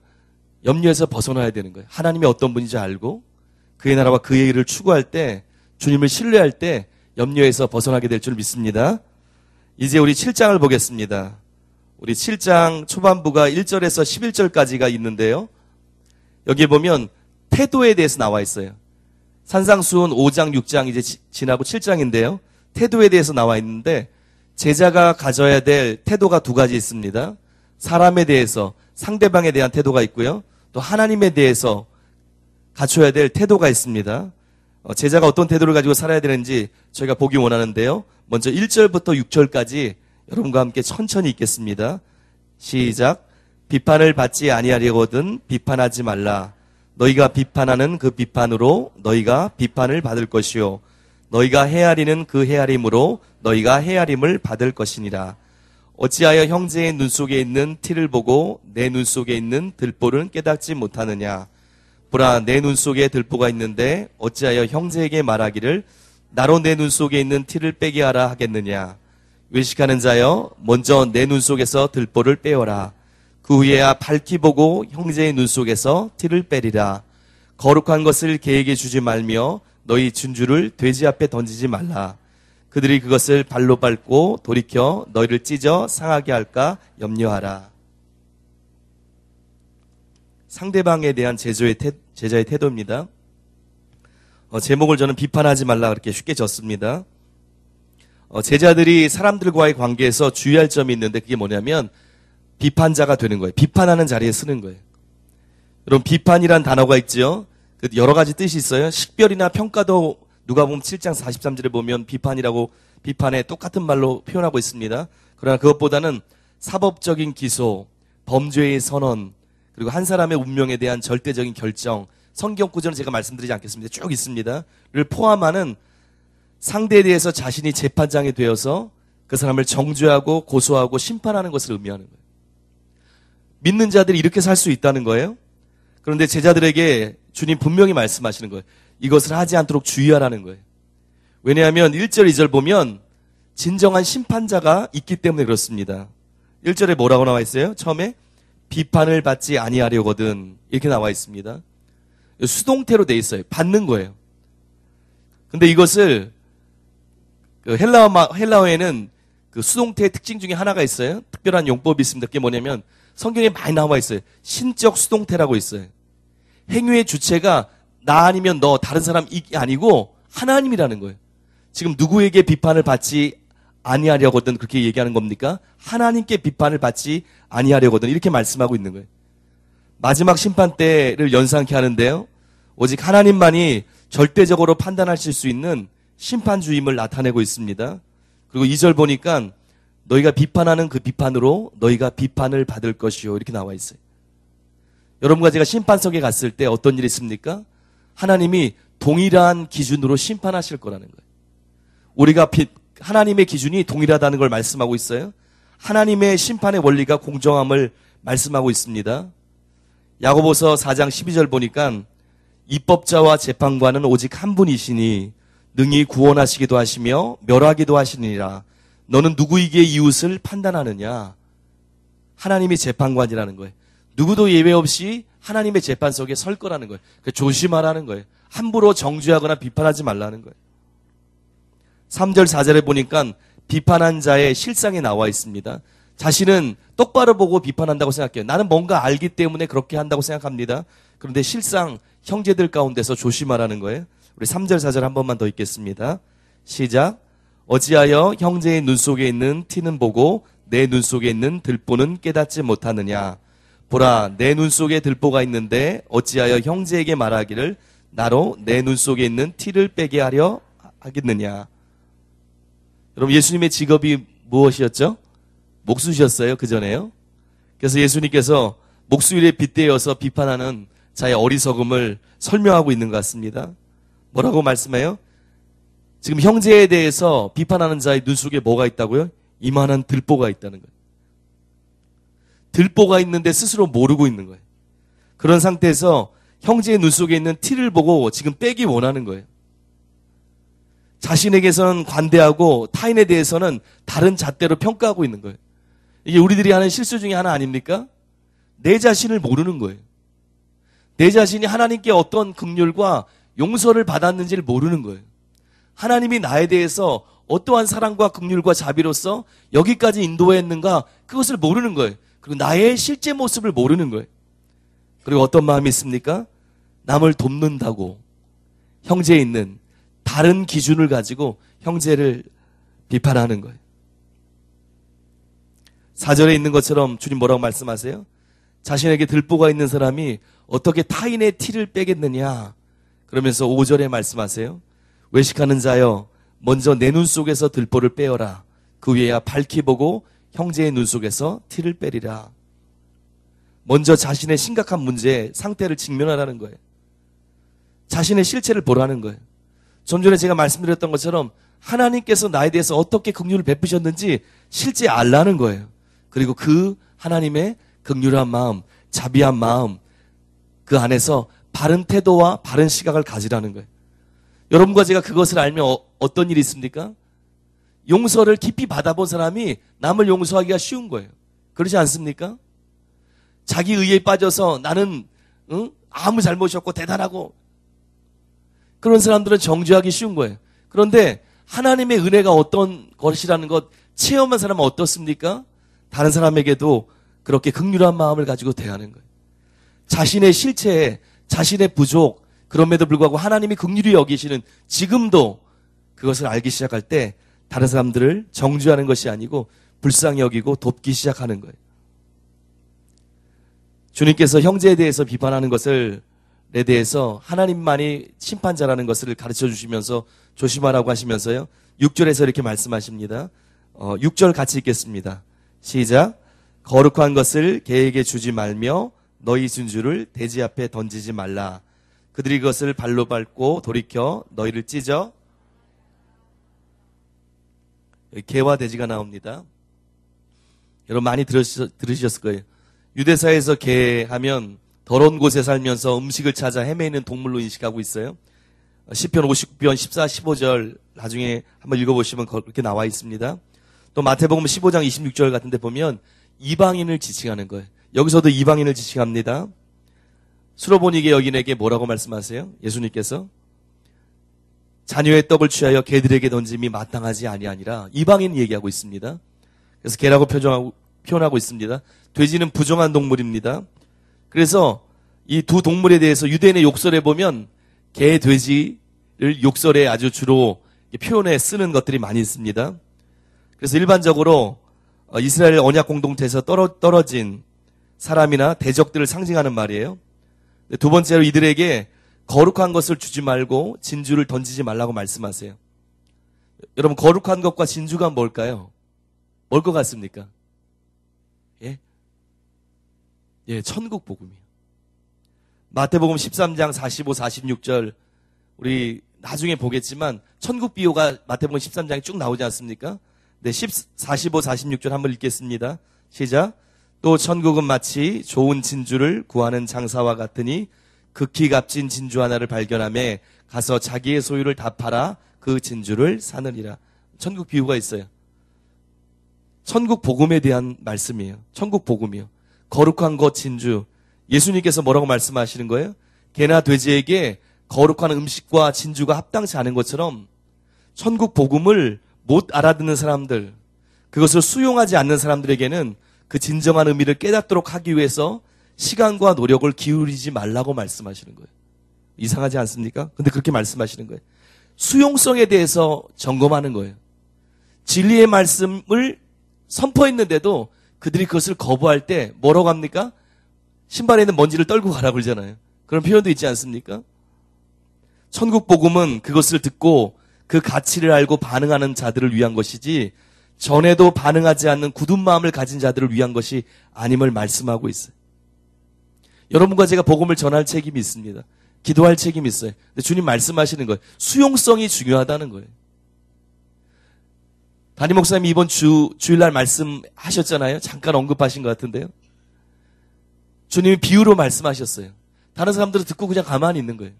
염려에서 벗어나야 되는 거예요. 하나님이 어떤 분인지 알고 그의 나라와 그의 일을 추구할 때, 주님을 신뢰할 때 염려에서 벗어나게 될 줄 믿습니다. 이제 우리 7장을 보겠습니다. 우리 7장 초반부가 1절에서 11절까지가 있는데요. 여기에 보면 태도에 대해서 나와 있어요. 산상수훈 5장, 6장 이제 지나고 7장인데요. 태도에 대해서 나와 있는데 제자가 가져야 될 태도가 두 가지 있습니다. 사람에 대해서, 상대방에 대한 태도가 있고요. 또 하나님에 대해서 갖춰야 될 태도가 있습니다. 제자가 어떤 태도를 가지고 살아야 되는지 저희가 보기 원하는데요. 먼저 1절부터 6절까지 여러분과 함께 천천히 읽겠습니다. 시작. 비판을 받지 아니하려거든 비판하지 말라. 너희가 비판하는 그 비판으로 너희가 비판을 받을 것이요. 너희가 헤아리는 그 헤아림으로 너희가 헤아림을 받을 것이니라. 어찌하여 형제의 눈 속에 있는 티를 보고 내 눈 속에 있는 들보를 깨닫지 못하느냐. 보라, 내 눈 속에 들보가 있는데 어찌하여 형제에게 말하기를 나로 내 눈 속에 있는 티를 빼게 하라 하겠느냐. 외식하는 자여, 먼저 내 눈 속에서 들보를 빼어라. 그 후에야 밝히 보고 형제의 눈 속에서 티를 빼리라. 거룩한 것을 개에게 주지 말며 너희 진주를 돼지 앞에 던지지 말라. 그들이 그것을 발로 밟고 돌이켜 너희를 찢어 상하게 할까 염려하라. 상대방에 대한 제자의 태도입니다. 제목을 저는 비판하지 말라 그렇게 쉽게 졌습니다. 제자들이 사람들과의 관계에서 주의할 점이 있는데 그게 뭐냐면 비판자가 되는 거예요. 비판하는 자리에 쓰는 거예요. 여러분 비판이란 단어가 있죠. 여러 가지 뜻이 있어요. 식별이나 평가도 누가복음 7장 43절에 보면 비판이라고 비판에 똑같은 말로 표현하고 있습니다. 그러나 그것보다는 사법적인 기소, 범죄의 선언, 그리고 한 사람의 운명에 대한 절대적인 결정, 성경 구절은 제가 말씀드리지 않겠습니다. 쭉 있습니다. 를 포함하는 상대에 대해서 자신이 재판장이 되어서 그 사람을 정죄하고 고소하고 심판하는 것을 의미하는 거예요. 믿는 자들이 이렇게 살 수 있다는 거예요. 그런데 제자들에게 주님 분명히 말씀하시는 거예요. 이것을 하지 않도록 주의하라는 거예요. 왜냐하면 1절, 2절 보면 진정한 심판자가 있기 때문에 그렇습니다. 1절에 뭐라고 나와 있어요? 처음에 비판을 받지 아니하려거든 이렇게 나와 있습니다. 수동태로 돼 있어요. 받는 거예요. 근데 이것을 헬라어에는 그 수동태의 특징 중에 하나가 있어요. 특별한 용법이 있습니다. 그게 뭐냐면 성경에 많이 나와 있어요. 신적 수동태라고 있어요. 행위의 주체가 나 아니면 너 다른 사람이 아니고 하나님이라는 거예요. 지금 누구에게 비판을 받지 아니하려거든 그렇게 얘기하는 겁니까? 하나님께 비판을 받지 아니하려거든 이렇게 말씀하고 있는 거예요. 마지막 심판 때를 연상케 하는데요. 오직 하나님만이 절대적으로 판단하실 수 있는 심판주임을 나타내고 있습니다. 그리고 2절 보니까 너희가 비판하는 그 비판으로 너희가 비판을 받을 것이요 이렇게 나와 있어요. 여러분과 제가 심판석에 갔을 때 어떤 일이 있습니까? 하나님이 동일한 기준으로 심판하실 거라는 거예요. 우리가 하나님의 기준이 동일하다는 걸 말씀하고 있어요. 하나님의 심판의 원리가 공정함을 말씀하고 있습니다. 야고보서 4장 12절 보니까 입법자와 재판관은 오직 한 분이시니 능히 구원하시기도 하시며 멸하기도 하시니라. 너는 누구에게 이웃을 판단하느냐? 하나님이 재판관이라는 거예요. 누구도 예외 없이 하나님의 재판석에 설 거라는 거예요. 조심하라는 거예요. 함부로 정죄하거나 비판하지 말라는 거예요. 3절 4절에 보니까 비판한 자의 실상이 나와 있습니다. 자신은 똑바로 보고 비판한다고 생각해요. 나는 뭔가 알기 때문에 그렇게 한다고 생각합니다. 그런데 실상 형제들 가운데서 조심하라는 거예요. 우리 3절 4절 한 번만 더 읽겠습니다. 시작. 어찌하여 형제의 눈 속에 있는 티는 보고 내 눈 속에 있는 들보는 깨닫지 못하느냐. 보라, 내 눈 속에 들보가 있는데 어찌하여 형제에게 말하기를 나로 내 눈 속에 있는 티를 빼게 하려 하겠느냐. 여러분, 예수님의 직업이 무엇이었죠? 목수셨어요, 그전에요. 그래서 예수님께서 목수일에 빗대어서 비판하는 자의 어리석음을 설명하고 있는 것 같습니다. 뭐라고 말씀해요? 지금 형제에 대해서 비판하는 자의 눈 속에 뭐가 있다고요? 이만한 들보가 있다는 거예요. 들보가 있는데 스스로 모르고 있는 거예요. 그런 상태에서 형제의 눈 속에 있는 티를 보고 지금 빼기 원하는 거예요. 자신에게서는 관대하고 타인에 대해서는 다른 잣대로 평가하고 있는 거예요. 이게 우리들이 하는 실수 중에 하나 아닙니까? 내 자신을 모르는 거예요. 내 자신이 하나님께 어떤 긍휼과 용서를 받았는지를 모르는 거예요. 하나님이 나에 대해서 어떠한 사랑과 긍휼과 자비로서 여기까지 인도했는가 그것을 모르는 거예요. 그리고 나의 실제 모습을 모르는 거예요. 그리고 어떤 마음이 있습니까? 남을 돕는다고 형제에 있는 다른 기준을 가지고 형제를 비판하는 거예요. 4절에 있는 것처럼 주님 뭐라고 말씀하세요? 자신에게 들보가 있는 사람이 어떻게 타인의 티를 빼겠느냐. 그러면서 5절에 말씀하세요. 외식하는 자여 먼저 내 눈 속에서 들보를 빼어라. 그 위에야 밝히 보고 형제의 눈 속에서 티를 빼리라. 먼저 자신의 심각한 문제 상태를 직면하라는 거예요. 자신의 실체를 보라는 거예요. 좀 전에 제가 말씀드렸던 것처럼 하나님께서 나에 대해서 어떻게 긍휼을 베푸셨는지 실제 알라는 거예요. 그리고 그 하나님의 긍휼한 마음, 자비한 마음 그 안에서 바른 태도와 바른 시각을 가지라는 거예요. 여러분과 제가 그것을 알면 어떤 일이 있습니까? 용서를 깊이 받아본 사람이 남을 용서하기가 쉬운 거예요. 그렇지 않습니까? 자기 의에 빠져서 나는 아무 잘못이 없고 대단하고 그런 사람들은 정죄하기 쉬운 거예요. 그런데 하나님의 은혜가 어떤 것이라는 것 체험한 사람은 어떻습니까? 다른 사람에게도 그렇게 긍휼한 마음을 가지고 대하는 거예요. 자신의 실체에 자신의 부족 그럼에도 불구하고 하나님이 긍휼히 여기시는 지금도 그것을 알기 시작할 때 다른 사람들을 정죄하는 것이 아니고 불쌍히 여기고 돕기 시작하는 거예요. 주님께서 형제에 대해서 비판하는 것을 에 대해서 하나님만이 심판자라는 것을 가르쳐 주시면서 조심하라고 하시면서요. 6절에서 이렇게 말씀하십니다. 6절 같이 읽겠습니다. 시작. 거룩한 것을 개에게 주지 말며 너희 진주를 돼지 앞에 던지지 말라. 그들이 그것을 발로 밟고 돌이켜 너희를 찢어 개와 돼지가 나옵니다. 여러분 많이 들으셨을 거예요. 유대사에서 개 하면 더러운 곳에 살면서 음식을 찾아 헤매는 동물로 인식하고 있어요. 시편 59편 14, 15절 나중에 한번 읽어보시면 그렇게 나와 있습니다. 또 마태복음 15장 26절 같은 데 보면 이방인을 지칭하는 거예요. 여기서도 이방인을 지칭합니다. 수로보니게 여인에게 뭐라고 말씀하세요? 예수님께서 자녀의 떡을 취하여 개들에게 던짐이 마땅하지 아니하니라. 이방인 얘기하고 있습니다. 그래서 개라고 표현하고 있습니다. 돼지는 부정한 동물입니다. 그래서 이 두 동물에 대해서 유대인의 욕설에 보면 개, 돼지를 욕설에 아주 주로 표현에 쓰는 것들이 많이 있습니다. 그래서 일반적으로 이스라엘 언약 공동체에서 떨어진 사람이나 대적들을 상징하는 말이에요. 두 번째로 이들에게 거룩한 것을 주지 말고 진주를 던지지 말라고 말씀하세요. 여러분 거룩한 것과 진주가 뭘까요? 뭘 것 같습니까? 예, 천국 복음이에요. 마태복음 13장 45, 46절 우리 나중에 보겠지만 천국 비유가 마태복음 13장에 쭉 나오지 않습니까? 네, 45, 46절 한번 읽겠습니다. 시작. 또 천국은 마치 좋은 진주를 구하는 장사와 같으니 극히 값진 진주 하나를 발견하며 가서 자기의 소유를 다 팔아 그 진주를 사느니라. 천국 비유가 있어요. 천국 복음에 대한 말씀이에요. 천국 복음이요. 거룩한 것 진주. 예수님께서 뭐라고 말씀하시는 거예요? 개나 돼지에게 거룩한 음식과 진주가 합당치 않은 것처럼 천국 복음을 못 알아듣는 사람들, 그것을 수용하지 않는 사람들에게는 그 진정한 의미를 깨닫도록 하기 위해서 시간과 노력을 기울이지 말라고 말씀하시는 거예요. 이상하지 않습니까? 근데 그렇게 말씀하시는 거예요. 수용성에 대해서 점검하는 거예요. 진리의 말씀을 선포했는데도 그들이 그것을 거부할 때 뭐라고 합니까? 신발에 있는 먼지를 떨고 가라고 그러잖아요. 그런 표현도 있지 않습니까? 천국 복음은 그것을 듣고 그 가치를 알고 반응하는 자들을 위한 것이지 전에도 반응하지 않는 굳은 마음을 가진 자들을 위한 것이 아님을 말씀하고 있어요. 여러분과 제가 복음을 전할 책임이 있습니다. 기도할 책임이 있어요. 근데 주님 말씀하시는 거예요. 수용성이 중요하다는 거예요. 담임 목사님이 이번 주일날 말씀하셨잖아요. 잠깐 언급하신 것 같은데요. 주님이 비유로 말씀하셨어요. 다른 사람들은 듣고 그냥 가만히 있는 거예요.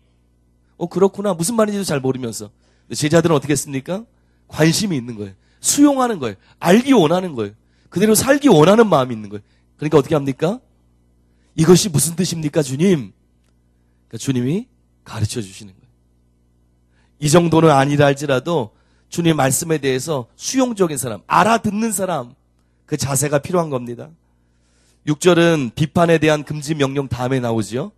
그렇구나. 무슨 말인지도 잘 모르면서. 제자들은 어떻게 했습니까? 관심이 있는 거예요. 수용하는 거예요. 알기 원하는 거예요. 그대로 살기 원하는 마음이 있는 거예요. 그러니까 어떻게 합니까? 이것이 무슨 뜻입니까, 주님? 그러니까 주님이 가르쳐 주시는 거예요. 이 정도는 아니라 할지라도 주님의 말씀에 대해서 수용적인 사람, 알아듣는 사람, 그 자세가 필요한 겁니다. 6절은 비판에 대한 금지 명령 다음에 나오죠.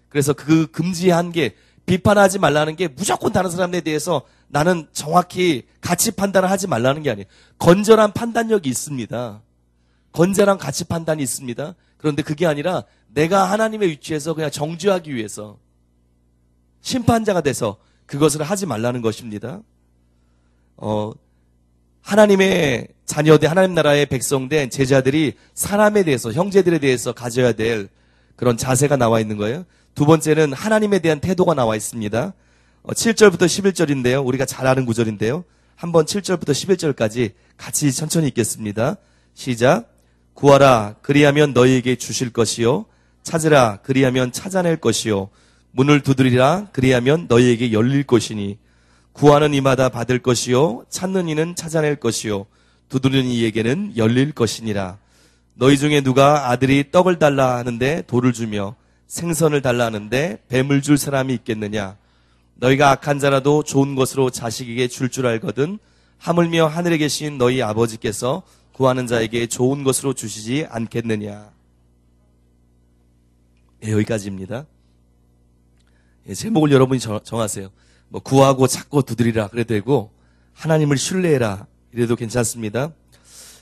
그래서 그 금지한 게 비판하지 말라는 게 무조건 다른 사람에 대해서 나는 정확히 가치 판단을 하지 말라는 게 아니에요. 건전한 판단력이 있습니다. 건전한 가치 판단이 있습니다. 그런데 그게 아니라 내가 하나님의 위치에서 그냥 정죄하기 위해서 심판자가 돼서 그것을 하지 말라는 것입니다. 하나님의 자녀된 하나님 나라의 백성된 제자들이 사람에 대해서 형제들에 대해서 가져야 될 그런 자세가 나와 있는 거예요. 두 번째는 하나님에 대한 태도가 나와 있습니다. 7절부터 11절인데요. 우리가 잘 아는 구절인데요. 한번 7절부터 11절까지 같이 천천히 읽겠습니다. 시작. 구하라 그리하면 너희에게 주실 것이요 찾으라 그리하면 찾아낼 것이요 문을 두드리라 그리하면 너희에게 열릴 것이니 구하는 이마다 받을 것이요 찾는 이는 찾아낼 것이요 두드리는 이에게는 열릴 것이니라. 너희 중에 누가 아들이 떡을 달라 하는데 돌을 주며 생선을 달라 하는데 뱀을 줄 사람이 있겠느냐. 너희가 악한 자라도 좋은 것으로 자식에게 줄 알거든 하물며 하늘에 계신 너희 아버지께서 구하는 자에게 좋은 것으로 주시지 않겠느냐. 여기까지입니다. 제목을 여러분이 정하세요. 구하고 찾고 두드리라 그래도 되고 하나님을 신뢰해라 이래도 괜찮습니다.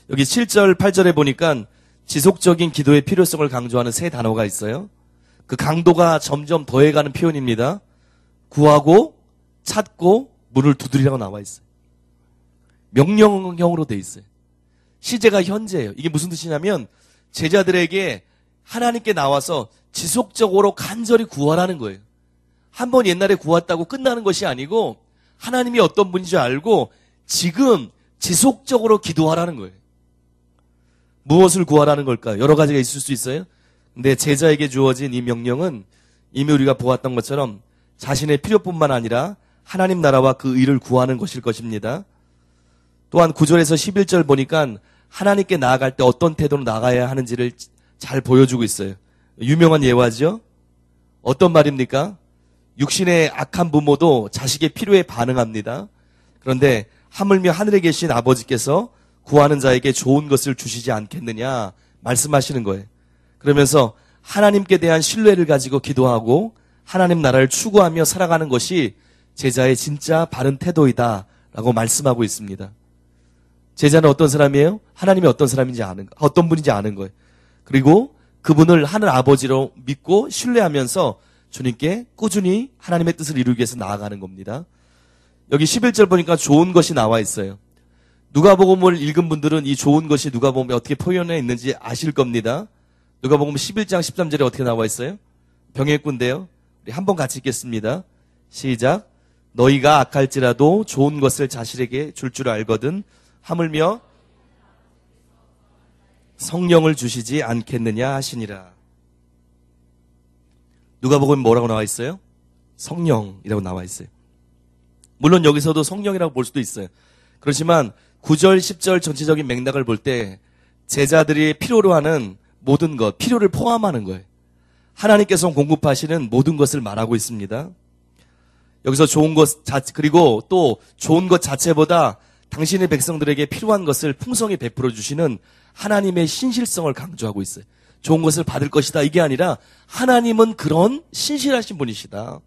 여기 7절 8절에 보니까 지속적인 기도의 필요성을 강조하는 세 단어가 있어요. 그 강도가 점점 더해가는 표현입니다. 구하고 찾고 문을 두드리라고 나와 있어요. 명령형으로 돼 있어요. 시제가 현재예요. 이게 무슨 뜻이냐면 제자들에게 하나님께 나와서 지속적으로 간절히 구하라는 거예요. 한번 옛날에 구했다고 끝나는 것이 아니고 하나님이 어떤 분인지 알고 지금 지속적으로 기도하라는 거예요. 무엇을 구하라는 걸까요? 여러 가지가 있을 수 있어요. 근데 제자에게 주어진 이 명령은 이미 우리가 보았던 것처럼 자신의 필요뿐만 아니라 하나님 나라와 그 의를 구하는 것일 것입니다. 또한 9절에서 11절 보니까 하나님께 나아갈 때 어떤 태도로 나가야 하는지를 잘 보여주고 있어요. 유명한 예화죠. 어떤 말입니까? 육신의 악한 부모도 자식의 필요에 반응합니다. 그런데 하물며 하늘에 계신 아버지께서 구하는 자에게 좋은 것을 주시지 않겠느냐 말씀하시는 거예요. 그러면서 하나님께 대한 신뢰를 가지고 기도하고 하나님 나라를 추구하며 살아가는 것이 제자의 진짜 바른 태도이다라고 말씀하고 있습니다. 제자는 어떤 사람이에요? 하나님이 어떤 사람인지 어떤 분인지 아는 거예요. 그리고 그분을 하늘 아버지로 믿고 신뢰하면서 주님께 꾸준히 하나님의 뜻을 이루기 위해서 나아가는 겁니다. 여기 11절 보니까 좋은 것이 나와 있어요. 누가복음을 읽은 분들은 이 좋은 것이 누가복음에 어떻게 표현해 있는지 아실 겁니다. 누가복음 11장 13절에 어떻게 나와 있어요? 병행꾼인데요. 우리 한번 같이 읽겠습니다. 시작. 너희가 악할지라도 좋은 것을 자신에게 줄 줄 알거든 하물며 성령을 주시지 않겠느냐 하시니라. 누가복음에 뭐라고 나와 있어요? 성령이라고 나와 있어요. 물론 여기서도 성령이라고 볼 수도 있어요. 그렇지만 9절, 10절 전체적인 맥락을 볼 때 제자들이 필요로 하는 모든 것, 필요를 포함하는 거예요. 하나님께서 공급하시는 모든 것을 말하고 있습니다. 여기서 좋은 것, 그리고 또 좋은 것 자체보다 당신의 백성들에게 필요한 것을 풍성히 베풀어 주시는 하나님의 신실성을 강조하고 있어요. 좋은 것을 받을 것이다 이게 아니라 하나님은 그런 신실하신 분이시다.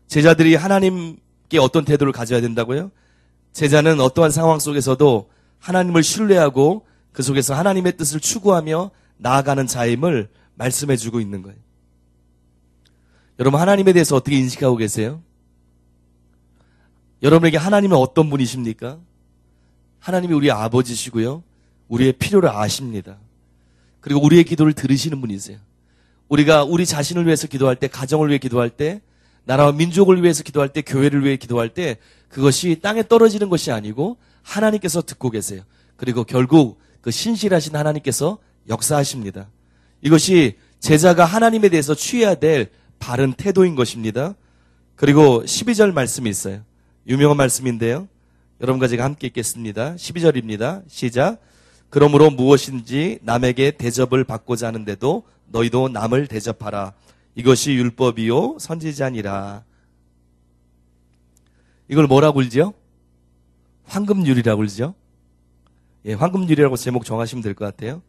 제자들이 하나님께 어떤 태도를 가져야 된다고요? 제자는 어떠한 상황 속에서도 하나님을 신뢰하고 그 속에서 하나님의 뜻을 추구하며 나아가는 자임을 말씀해주고 있는 거예요. 여러분 하나님에 대해서 어떻게 인식하고 계세요? 여러분에게 하나님은 어떤 분이십니까? 하나님이 우리의 아버지시고요. 우리의 필요를 아십니다. 그리고 우리의 기도를 들으시는 분이세요. 우리가 우리 자신을 위해서 기도할 때, 가정을 위해 기도할 때, 나라와 민족을 위해서 기도할 때, 교회를 위해 기도할 때 그것이 땅에 떨어지는 것이 아니고 하나님께서 듣고 계세요. 그리고 결국 그 신실하신 하나님께서 역사하십니다. 이것이 제자가 하나님에 대해서 취해야 될 바른 태도인 것입니다. 그리고 12절 말씀이 있어요. 유명한 말씀인데요. 여러분과 제가 함께 읽겠습니다. 12절입니다. 시작. 그러므로 무엇인지 남에게 대접을 받고자 하는데도 너희도 남을 대접하라. 이것이 율법이요 선지자니라. 이걸 뭐라고 그러죠? 황금률이라고 그러죠? 예, 황금률이라고 제목 정하시면 될 것 같아요.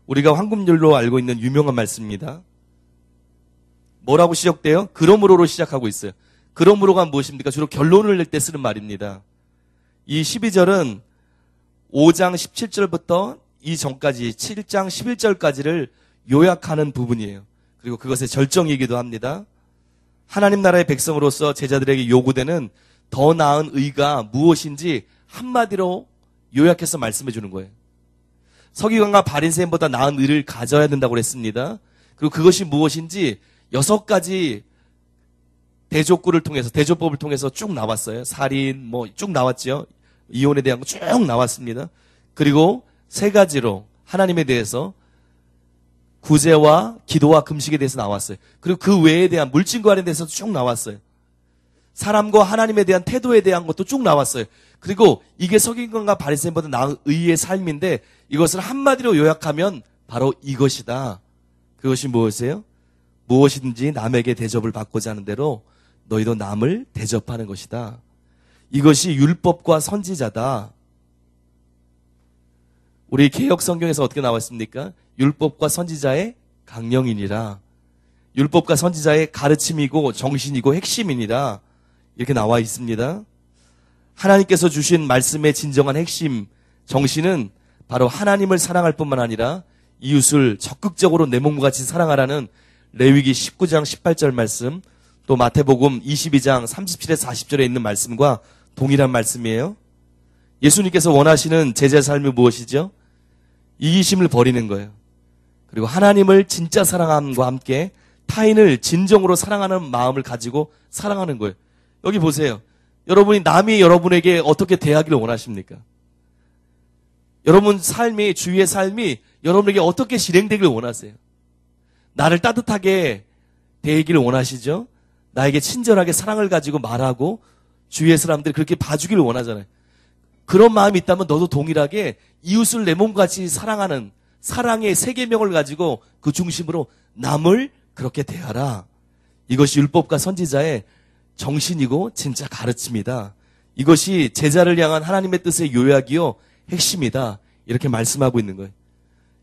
우리가 황금률로 알고 있는 유명한 말씀입니다. 뭐라고 시작돼요? 그러므로로 시작하고 있어요. 그러므로가 무엇입니까? 주로 결론을 낼 때 쓰는 말입니다. 이 12절은 5장 17절부터 이전까지 7장 11절까지를 요약하는 부분이에요. 그리고 그것의 절정이기도 합니다. 하나님 나라의 백성으로서 제자들에게 요구되는 더 나은 의가 무엇인지 한마디로 요약해서 말씀해 주는 거예요. 서기관과 바리새인보다 나은 의를 가져야 된다고 그랬습니다. 그리고 그것이 무엇인지 6가지 대족구를 통해서, 대조법을 통해서 쭉 나왔어요. 살인, 쭉 나왔죠. 이혼에 대한 거 쭉 나왔습니다. 그리고 3가지로 하나님에 대해서 구제와 기도와 금식에 대해서 나왔어요. 그리고 그 외에 대한 물질관에 대해서도 쭉 나왔어요. 사람과 하나님에 대한 태도에 대한 것도 쭉 나왔어요. 그리고 이게 서기관과 바리새인보다 나은 의의 삶인데 이것을 한마디로 요약하면 바로 이것이다. 그것이 무엇이에요? 무엇이든지 남에게 대접을 받고자 하는 대로 너희도 남을 대접하는 것이다. 이것이 율법과 선지자다. 우리 개역 성경에서 어떻게 나왔습니까? 율법과 선지자의 강령이니라. 율법과 선지자의 가르침이고 정신이고 핵심이니라. 이렇게 나와 있습니다. 하나님께서 주신 말씀의 진정한 핵심, 정신은 바로 하나님을 사랑할 뿐만 아니라 이웃을 적극적으로 내 몸과 같이 사랑하라는 레위기 19장 18절 말씀, 또 마태복음 22장 37에서 40절에 있는 말씀과 동일한 말씀이에요. 예수님께서 원하시는 제자 삶이 무엇이죠? 이기심을 버리는 거예요. 그리고 하나님을 진짜 사랑함과 함께 타인을 진정으로 사랑하는 마음을 가지고 사랑하는 거예요. 여기 보세요. 여러분이 남이 여러분에게 어떻게 대하기를 원하십니까? 여러분 삶이, 주위의 삶이 여러분에게 어떻게 실행되기를 원하세요? 나를 따뜻하게 대하기를 원하시죠? 나에게 친절하게 사랑을 가지고 말하고 주위의 사람들이 그렇게 봐주기를 원하잖아요. 그런 마음이 있다면 너도 동일하게 이웃을 내 몸같이 사랑하는 사랑의 세계명을 가지고 그 중심으로 남을 그렇게 대하라. 이것이 율법과 선지자의 정신이고 진짜 가르침이다. 이것이 제자를 향한 하나님의 뜻의 요약이요 핵심이다. 이렇게 말씀하고 있는 거예요.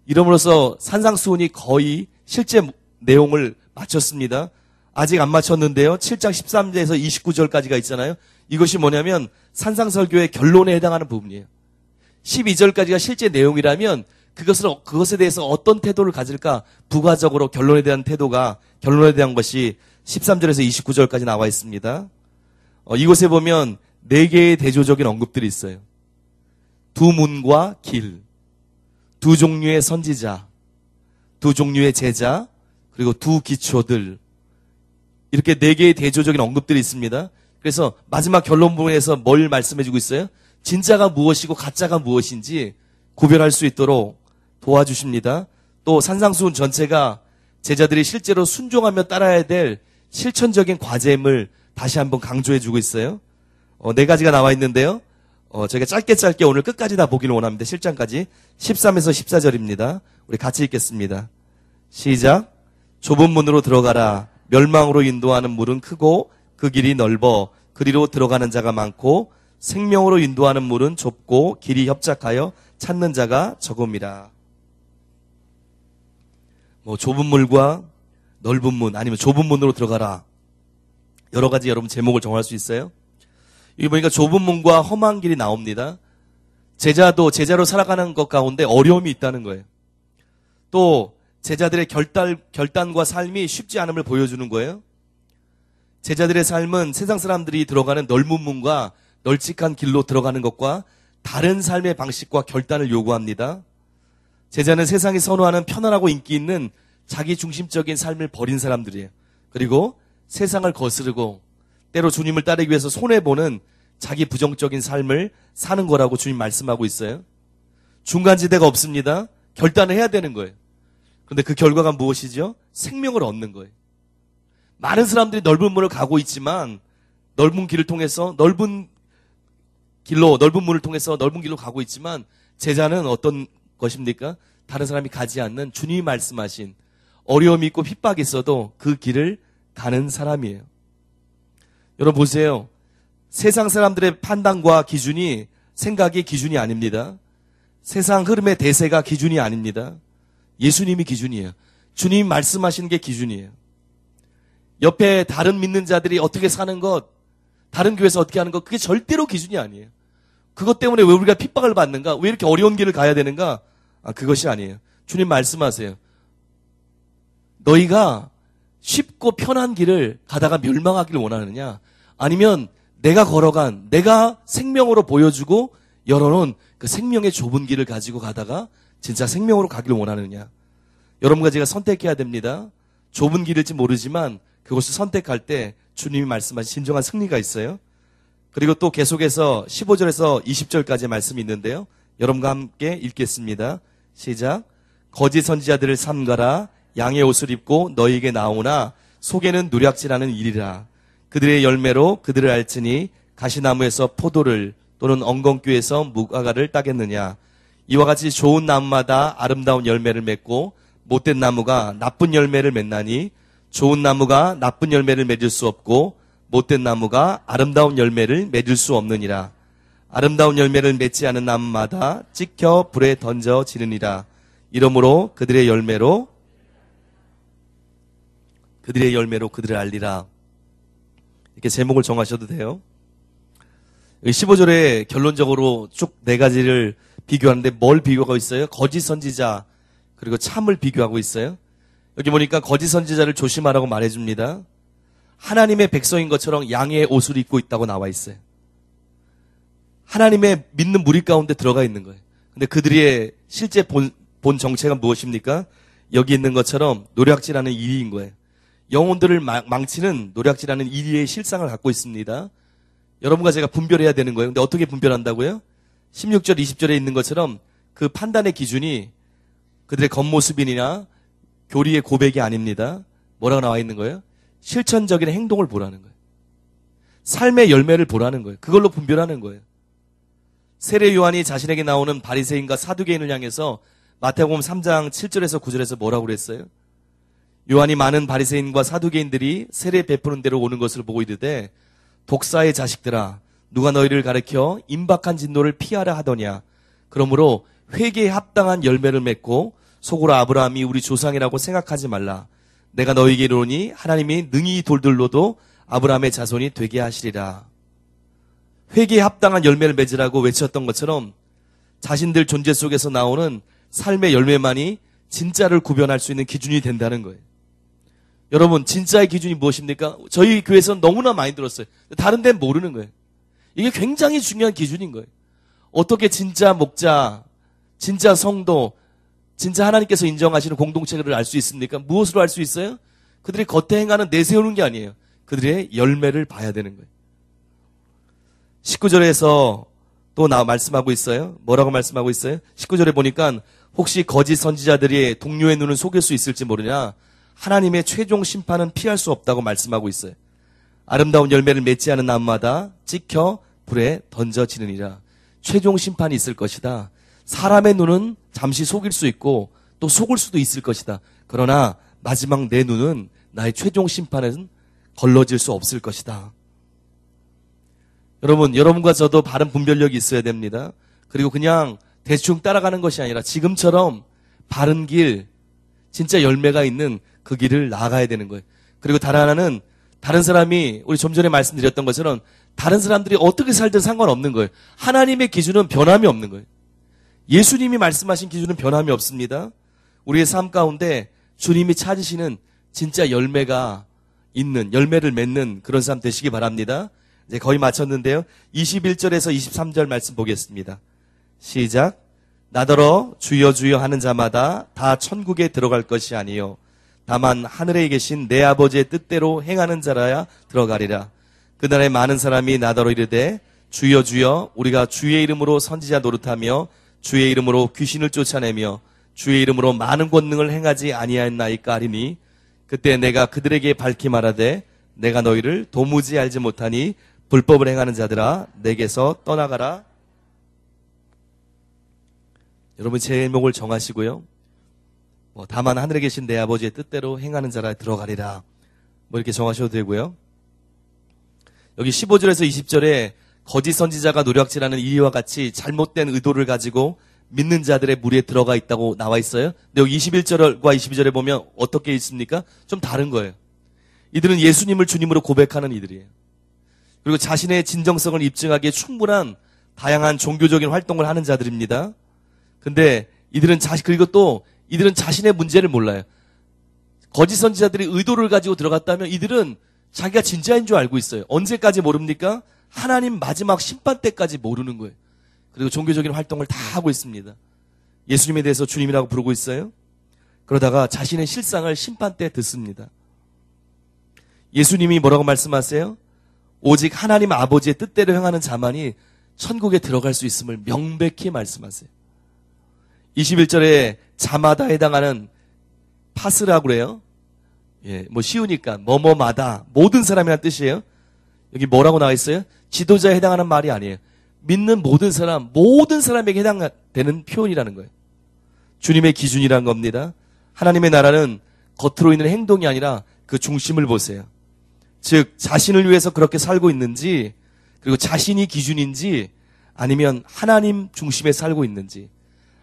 이러므로써 산상수훈이 거의 실제 내용을 마쳤습니다. 아직 안 마쳤는데요. 7장 13절에서 29절까지가 있잖아요. 이것이 뭐냐면 산상설교의 결론에 해당하는 부분이에요. 12절까지가 실제 내용이라면 그것에 대해서 어떤 태도를 가질까 부가적으로 결론에 대한 것이 13절에서 29절까지 나와 있습니다. 이곳에 보면 4개의 대조적인 언급들이 있어요. 두 문과 길, 두 종류의 선지자, 두 종류의 제자, 그리고 두 기초들. 이렇게 4개의 대조적인 언급들이 있습니다. 그래서 마지막 결론 부분에서 뭘 말씀해주고 있어요? 진짜가 무엇이고 가짜가 무엇인지 구별할 수 있도록 도와주십니다. 또 산상수훈 전체가 제자들이 실제로 순종하며 따라야 될 실천적인 과제임을 다시 한번 강조해주고 있어요. 4가지가 나와 있는데요. 저희가 짧게 오늘 끝까지 다 보기를 원합니다. 7장까지 13에서 14절입니다. 우리 같이 읽겠습니다. 시작. 좁은 문으로 들어가라. 멸망으로 인도하는 물은 크고 그 길이 넓어 그리로 들어가는 자가 많고 생명으로 인도하는 물은 좁고 길이 협착하여 찾는 자가 적음이라. 좁은 물과 넓은 문 아니면 좁은 문으로 들어가라. 여러 가지 여러분 제목을 정할 수 있어요. 여기 보니까 좁은 문과 험한 길이 나옵니다. 제자로 살아가는 것 가운데 어려움이 있다는 거예요. 또 제자들의 결단과 삶이 쉽지 않음을 보여주는 거예요. 제자들의 삶은 세상 사람들이 들어가는 넓은 문과 널찍한 길로 들어가는 것과 다른 삶의 방식과 결단을 요구합니다. 제자는 세상이 선호하는 편안하고 인기 있는 자기 중심적인 삶을 버린 사람들이에요. 그리고 세상을 거스르고 때로 주님을 따르기 위해서 손해보는 자기 부정적인 삶을 사는 거라고 주님 말씀하고 있어요. 중간지대가 없습니다. 결단을 해야 되는 거예요. 그런데 그 결과가 무엇이죠? 생명을 얻는 거예요. 많은 사람들이 넓은 문을 가고 있지만 넓은 문을 통해서 넓은 길로 가고 있지만 제자는 어떤 것입니까? 다른 사람이 가지 않는 주님이 말씀하신 어려움이 있고 핍박이 있어도 그 길을 가는 사람이에요. 여러분 보세요. 세상 사람들의 판단과 기준이 생각이 기준이 아닙니다. 세상 흐름의 대세가 기준이 아닙니다. 예수님이 기준이에요. 주님이 말씀하시는 게 기준이에요. 옆에 다른 믿는 자들이 어떻게 사는 것, 다른 교회에서 어떻게 하는 것, 그게 절대로 기준이 아니에요. 그것 때문에 왜 우리가 핍박을 받는가? 왜 이렇게 어려운 길을 가야 되는가? 그것이 아니에요. 주님 말씀하세요. 너희가 쉽고 편한 길을 가다가 멸망하기를 원하느냐? 아니면 내가 걸어간, 내가 생명으로 보여주고 열어놓은 그 생명의 좁은 길을 가지고 가다가 진짜 생명으로 가기를 원하느냐? 여러분과 제가 선택해야 됩니다. 좁은 길일지 모르지만 그것을 선택할 때 주님이 말씀하신 진정한 승리가 있어요. 그리고 또 계속해서 15절에서 20절까지 말씀이 있는데요. 여러분과 함께 읽겠습니다. 시작. 거짓 선지자들을 삼가라. 양의 옷을 입고 너희에게 나오나 속에는 누략질하는 일이라. 그들의 열매로 그들을 알지니 가시나무에서 포도를 또는 엉겅퀴에서 무화과를 따겠느냐. 이와 같이 좋은 나무마다 아름다운 열매를 맺고 못된 나무가 나쁜 열매를 맺나니 좋은 나무가 나쁜 열매를 맺을 수 없고 못된 나무가 아름다운 열매를 맺을 수 없느니라. 아름다운 열매를 맺지 않은 나무마다 찍혀 불에 던져지느니라. 이러므로 그들의 열매로 그들을 알리라. 이렇게 제목을 정하셔도 돼요. 15절에 결론적으로 쭉 4가지를 비교하는데 뭘 비교하고 있어요? 거짓 선지자 그리고 참을 비교하고 있어요. 여기 보니까 거짓 선지자를 조심하라고 말해줍니다. 하나님의 백성인 것처럼 양의 옷을 입고 있다고 나와 있어요. 하나님의 믿는 무리 가운데 들어가 있는 거예요. 근데 그들의 실제 본 정체가 무엇입니까? 여기 있는 것처럼 노략질하는 일인 거예요. 영혼들을 망치는 노략질하는 일의 실상을 갖고 있습니다. 여러분과 제가 분별해야 되는 거예요. 근데 어떻게 분별한다고요? 16절, 20절에 있는 것처럼 그 판단의 기준이 그들의 겉모습이나 교리의 고백이 아닙니다. 뭐라고 나와 있는 거예요? 실천적인 행동을 보라는 거예요. 삶의 열매를 보라는 거예요. 그걸로 분별하는 거예요. 세례 요한이 자신에게 나오는 바리새인과 사두개인을 향해서 마태복음 3장 7절에서 9절에서 뭐라고 그랬어요? 요한이 많은 바리새인과 사두개인들이 세례 베푸는 데로 오는 것을 보고 이르되 독사의 자식들아 누가 너희를 가르쳐 임박한 진노를 피하라 하더냐. 그러므로 회개에 합당한 열매를 맺고 속으로 아브라함이 우리 조상이라고 생각하지 말라. 내가 너희에게 이르노니 하나님이 능히 돌들로도 아브라함의 자손이 되게 하시리라. 회개에 합당한 열매를 맺으라고 외쳤던 것처럼 자신들 존재 속에서 나오는 삶의 열매만이 진짜를 구별할 수 있는 기준이 된다는 거예요. 여러분, 진짜의 기준이 무엇입니까? 저희 교회에서는 너무나 많이 들었어요. 다른 데는 모르는 거예요. 이게 굉장히 중요한 기준인 거예요. 어떻게 진짜 목자, 진짜 성도, 진짜 하나님께서 인정하시는 공동체를 알 수 있습니까? 무엇으로 알 수 있어요? 그들이 겉에 행하는 내세우는 게 아니에요. 그들의 열매를 봐야 되는 거예요. 19절에서 또 말씀하고 있어요. 뭐라고 말씀하고 있어요? 19절에 보니까 혹시 거짓 선지자들이 동료의 눈을 속일 수 있을지 모르냐? 하나님의 최종 심판은 피할 수 없다고 말씀하고 있어요. 아름다운 열매를 맺지 않은 나무마다 찍혀 불에 던져지느니라. 최종 심판이 있을 것이다. 사람의 눈은 잠시 속일 수 있고 또 속을 수도 있을 것이다. 그러나 마지막 내 눈은 나의 최종 심판은 걸러질 수 없을 것이다. 여러분, 여러분과 저도 바른 분별력이 있어야 됩니다. 그리고 그냥 대충 따라가는 것이 아니라 지금처럼 바른 길, 진짜 열매가 있는 그 길을 나아가야 되는 거예요. 그리고 하나는 다른 사람이 우리 좀 전에 말씀드렸던 것처럼 다른 사람들이 어떻게 살든 상관없는 거예요. 하나님의 기준은 변함이 없는 거예요. 예수님이 말씀하신 기준은 변함이 없습니다. 우리의 삶 가운데 주님이 찾으시는 진짜 열매가 있는, 열매를 맺는 그런 삶 되시기 바랍니다. 이제 거의 마쳤는데요. 21절에서 23절 말씀 보겠습니다. 시작. 나더러 주여 주여 하는 자마다 다 천국에 들어갈 것이 아니요 다만 하늘에 계신 내 아버지의 뜻대로 행하는 자라야 들어가리라. 그날에 많은 사람이 나더러 이르되 주여 주여 우리가 주의 이름으로 선지자 노릇하며 주의 이름으로 귀신을 쫓아내며 주의 이름으로 많은 권능을 행하지 아니하였나이까 하리니 그때 내가 그들에게 밝히 말하되 내가 너희를 도무지 알지 못하니 불법을 행하는 자들아 내게서 떠나가라. 여러분 제목을 정하시고요. 다만 하늘에 계신 내 아버지의 뜻대로 행하는 자라 들어가리라. 이렇게 정하셔도 되고요. 여기 15절에서 20절에 거짓 선지자가 노략질하는 이와 같이 잘못된 의도를 가지고 믿는 자들의 무리에 들어가 있다고 나와 있어요. 근데 여기 21절과 22절에 보면 어떻게 있습니까? 좀 다른 거예요. 이들은 예수님을 주님으로 고백하는 이들이에요. 그리고 자신의 진정성을 입증하기에 충분한 다양한 종교적인 활동을 하는 자들입니다. 근데 그리고 또 이들은 자신의 문제를 몰라요. 거짓 선지자들이 의도를 가지고 들어갔다면 이들은 자기가 진짜인 줄 알고 있어요. 언제까지 모릅니까? 하나님 마지막 심판 때까지 모르는 거예요. 그리고 종교적인 활동을 다 하고 있습니다. 예수님에 대해서 주님이라고 부르고 있어요. 그러다가 자신의 실상을 심판 때 듣습니다. 예수님이 뭐라고 말씀하세요? 오직 하나님 아버지의 뜻대로 행하는 자만이 천국에 들어갈 수 있음을 명백히 말씀하세요. 21절에 자마다 해당하는 파스라고 그래요. 쉬우니까 뭐뭐마다 모든 사람이라는 뜻이에요. 여기 뭐라고 나와 있어요? 지도자에 해당하는 말이 아니에요. 믿는 모든 사람에게 해당되는 표현이라는 거예요. 주님의 기준이라는 겁니다. 하나님의 나라는 겉으로 있는 행동이 아니라 그 중심을 보세요. 즉 자신을 위해서 그렇게 살고 있는지, 그리고 자신이 기준인지, 아니면 하나님 중심에 살고 있는지,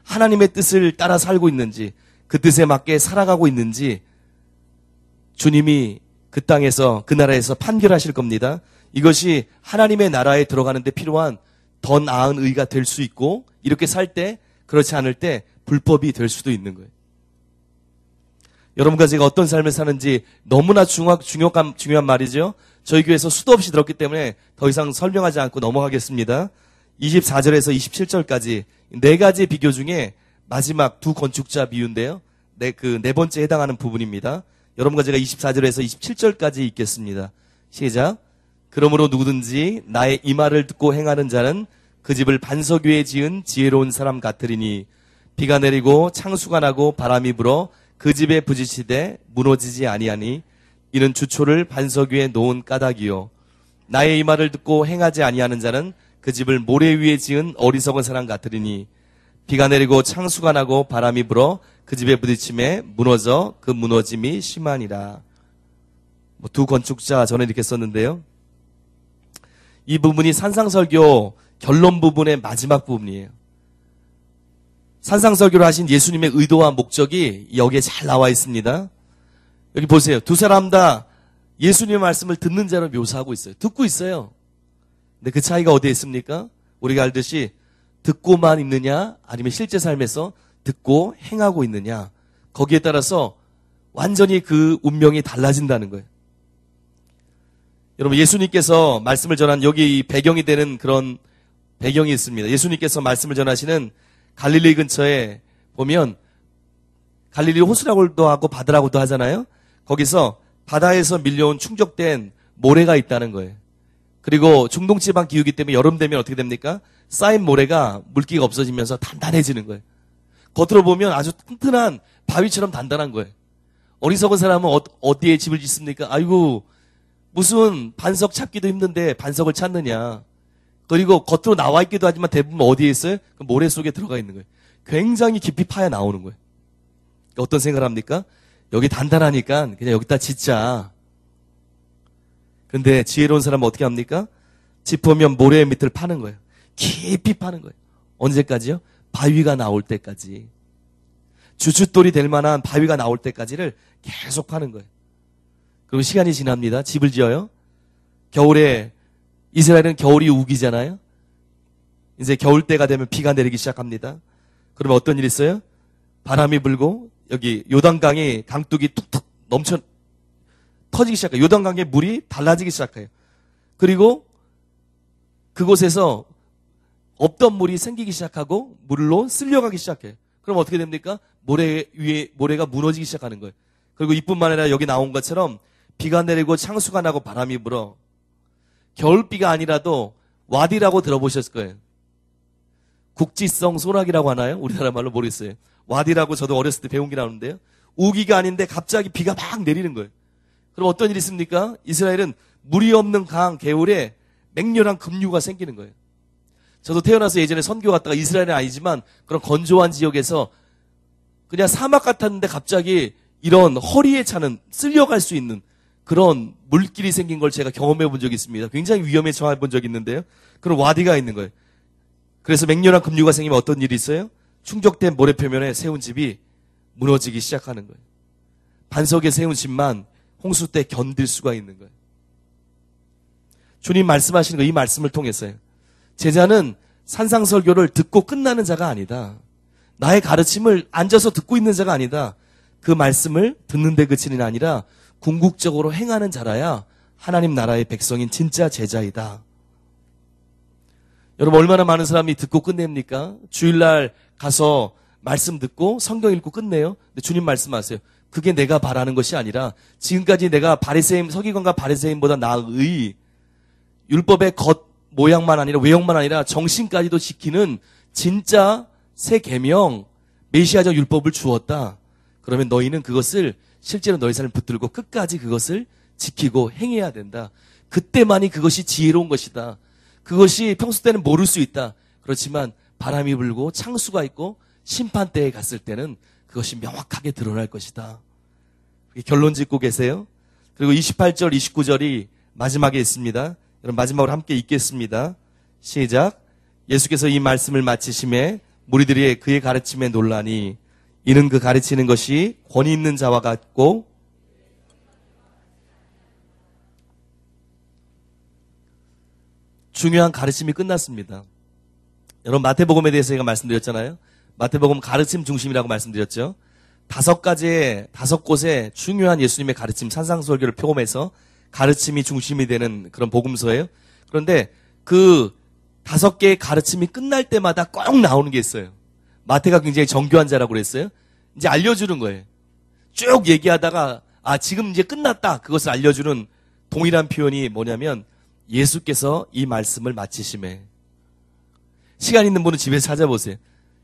하나님의 뜻을 따라 살고 있는지, 그 뜻에 맞게 살아가고 있는지 주님이 그 땅에서, 그 나라에서 판결하실 겁니다. 이것이 하나님의 나라에 들어가는 데 필요한 더 나은 의가 될 수 있고, 이렇게 살 때, 그렇지 않을 때 불법이 될 수도 있는 거예요. 여러분과 제가 어떤 삶을 사는지 너무나 중요한 말이죠. 저희 교회에서 수도 없이 들었기 때문에 더 이상 설명하지 않고 넘어가겠습니다. 24절에서 27절까지 네 가지 비교 중에 마지막 두 건축자 비유인데요. 네 번째 해당하는 부분입니다. 여러분과 제가 24절에서 27절까지 읽겠습니다. 시작. 그러므로 누구든지 나의 이 말을 듣고 행하는 자는 그 집을 반석 위에 지은 지혜로운 사람 같으리니 비가 내리고 창수가 나고 바람이 불어 그 집에 부딪히되 무너지지 아니하니 이는 주초를 반석 위에 놓은 까닭이요 나의 이 말을 듣고 행하지 아니하는 자는 그 집을 모래 위에 지은 어리석은 사람 같으리니 비가 내리고 창수가 나고 바람이 불어 그 집에 부딪힘에 무너져 그 무너짐이 심하니라. 두 건축자 전에 이렇게 썼는데요. 이 부분이 산상설교 결론 부분의 마지막 부분이에요. 산상설교를 하신 예수님의 의도와 목적이 여기에 잘 나와 있습니다. 여기 보세요. 두 사람 다 예수님의 말씀을 듣는 자로 묘사하고 있어요. 듣고 있어요. 근데 그 차이가 어디에 있습니까? 우리가 알듯이 듣고만 있느냐 아니면 실제 삶에서 듣고 행하고 있느냐 거기에 따라서 완전히 그 운명이 달라진다는 거예요. 여러분 예수님께서 말씀을 전한 여기 이 배경이 되는 그런 배경이 있습니다. 예수님께서 말씀을 전하시는 갈릴리 근처에 보면 갈릴리 호수라고도 하고 바다라고도 하잖아요. 거기서 바다에서 밀려온 충족된 모래가 있다는 거예요. 그리고 중동지방 기후기 때문에 여름 되면 어떻게 됩니까? 쌓인 모래가 물기가 없어지면서 단단해지는 거예요. 겉으로 보면 아주 튼튼한 바위처럼 단단한 거예요. 어리석은 사람은 어디에 집을 짓습니까? 아이고 무슨 반석 찾기도 힘든데 반석을 찾느냐. 그리고 겉으로 나와 있기도 하지만 대부분 어디에 있어요? 그 모래 속에 들어가 있는 거예요. 굉장히 깊이 파야 나오는 거예요. 어떤 생각을 합니까? 여기 단단하니까 그냥 여기다 짓자. 근데 지혜로운 사람은 어떻게 합니까? 짚으면 모래 밑을 파는 거예요. 깊이 파는 거예요. 언제까지요? 바위가 나올 때까지. 주춧돌이 될 만한 바위가 나올 때까지를 계속 파는 거예요. 그리고 시간이 지납니다. 집을 지어요. 겨울에 이스라엘은 겨울이 우기잖아요. 이제 겨울 때가 되면 비가 내리기 시작합니다. 그러면 어떤 일이 있어요? 바람이 불고 여기 요단강이 강둑이 툭툭 넘쳐 터지기 시작해요. 요단강의 물이 달라지기 시작해요. 그리고 그곳에서 없던 물이 생기기 시작하고 물로 쓸려가기 시작해요. 그럼 어떻게 됩니까? 모래 위에 모래가 무너지기 시작하는 거예요. 그리고 이뿐만 아니라 여기 나온 것처럼 비가 내리고 창수가 나고 바람이 불어. 겨울비가 아니라도 와디라고 들어보셨을 거예요. 국지성 소나기라고 하나요? 우리나라 말로 모르겠어요. 와디라고 저도 어렸을 때 배운 게 나오는데요. 우기가 아닌데 갑자기 비가 막 내리는 거예요. 그럼 어떤 일이 있습니까? 이스라엘은 물이 없는 강 개울에 맹렬한 급류가 생기는 거예요. 저도 태어나서 예전에 선교 갔다가 이스라엘은 아니지만 그런 건조한 지역에서 그냥 사막 같았는데 갑자기 이런 허리에 차는 쓸려갈 수 있는 그런 물길이 생긴 걸 제가 경험해 본 적이 있습니다. 굉장히 위험에 처해 본 적이 있는데요. 그런 와디가 있는 거예요. 그래서 맹렬한 급류가 생기면 어떤 일이 있어요? 충족된 모래 표면에 세운 집이 무너지기 시작하는 거예요. 반석에 세운 집만 홍수 때 견딜 수가 있는 거예요. 주님 말씀하시는 거 이 말씀을 통해서요. 제자는 산상설교를 듣고 끝나는 자가 아니다. 나의 가르침을 앉아서 듣고 있는 자가 아니다. 그 말씀을 듣는 데 그치는 게 아니라 궁극적으로 행하는 자라야 하나님 나라의 백성인 진짜 제자이다. 여러분 얼마나 많은 사람이 듣고 끝냅니까? 주일날 가서 말씀 듣고 성경 읽고 끝내요. 근데 주님 말씀하세요. 그게 내가 바라는 것이 아니라 지금까지 내가 바리새인 서기관과 바리새인보다 나의 율법의 겉 모양만 아니라 외형만 아니라 정신까지도 지키는 진짜 새 계명 메시아적 율법을 주었다. 그러면 너희는 그것을 실제로 너희 삶을 붙들고 끝까지 그것을 지키고 행해야 된다. 그때만이 그것이 지혜로운 것이다. 그것이 평소 때는 모를 수 있다. 그렇지만 바람이 불고 창수가 있고 심판대에 갔을 때는 그것이 명확하게 드러날 것이다. 결론 짓고 계세요. 그리고 28절, 29절이 마지막에 있습니다. 여러분 마지막으로 함께 읽겠습니다. 시작. 예수께서 이 말씀을 마치심에 무리들이 그의 가르침에 놀라니 이는 그 가르치는 것이 권위 있는 자와 같고 중요한 가르침이 끝났습니다. 여러분 마태복음에 대해서 제가 말씀드렸잖아요. 마태복음 가르침 중심이라고 말씀드렸죠. 5곳의 중요한 예수님의 가르침 산상설교를 포함해서 가르침이 중심이 되는 그런 복음서예요. 그런데 그 5개의 가르침이 끝날 때마다 꼭 나오는 게 있어요. 마태가 굉장히 정교한 자라고 그랬어요. 이제 알려주는 거예요. 쭉 얘기하다가 지금 이제 끝났다. 그것을 알려주는 동일한 표현이 뭐냐면 예수께서 이 말씀을 마치심에. 시간 있는 분은 집에서 찾아보세요.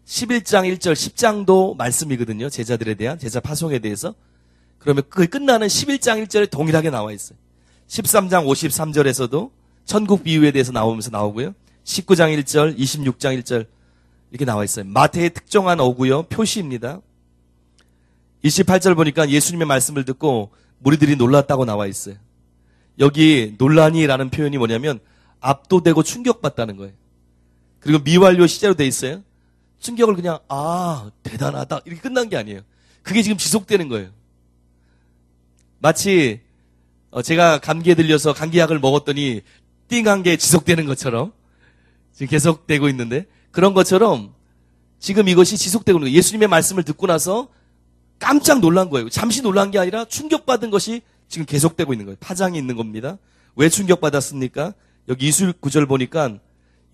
11장 1절 10장도 말씀이거든요. 제자들에 대한, 제자 파송에 대해서. 그러면 그 끝나는 11장 1절에 동일하게 나와 있어요. 13장 53절에서도 천국 비유에 대해서 나오면서 나오고요. 19장 1절, 26장 1절 이렇게 나와 있어요. 마태의 특정한 어구요, 표시입니다. 28절 보니까 예수님의 말씀을 듣고 무리들이 놀랐다고 나와 있어요. 여기 논란이라는 표현이 뭐냐면 압도되고 충격받다는 거예요. 그리고 미완료 시제로 돼 있어요. 충격을 그냥 대단하다 이렇게 끝난 게 아니에요. 그게 지금 지속되는 거예요. 마치 제가 감기에 들려서 감기약을 먹었더니 띵한 게 지속되는 것처럼 지금 계속되고 있는데, 그런 것처럼 지금 이것이 지속되고 있는 거예요. 예수님의 말씀을 듣고 나서 깜짝 놀란 거예요. 잠시 놀란 게 아니라 충격받은 것이 지금 계속되고 있는 거예요. 파장이 있는 겁니다. 왜 충격받았습니까? 여기 29절 보니까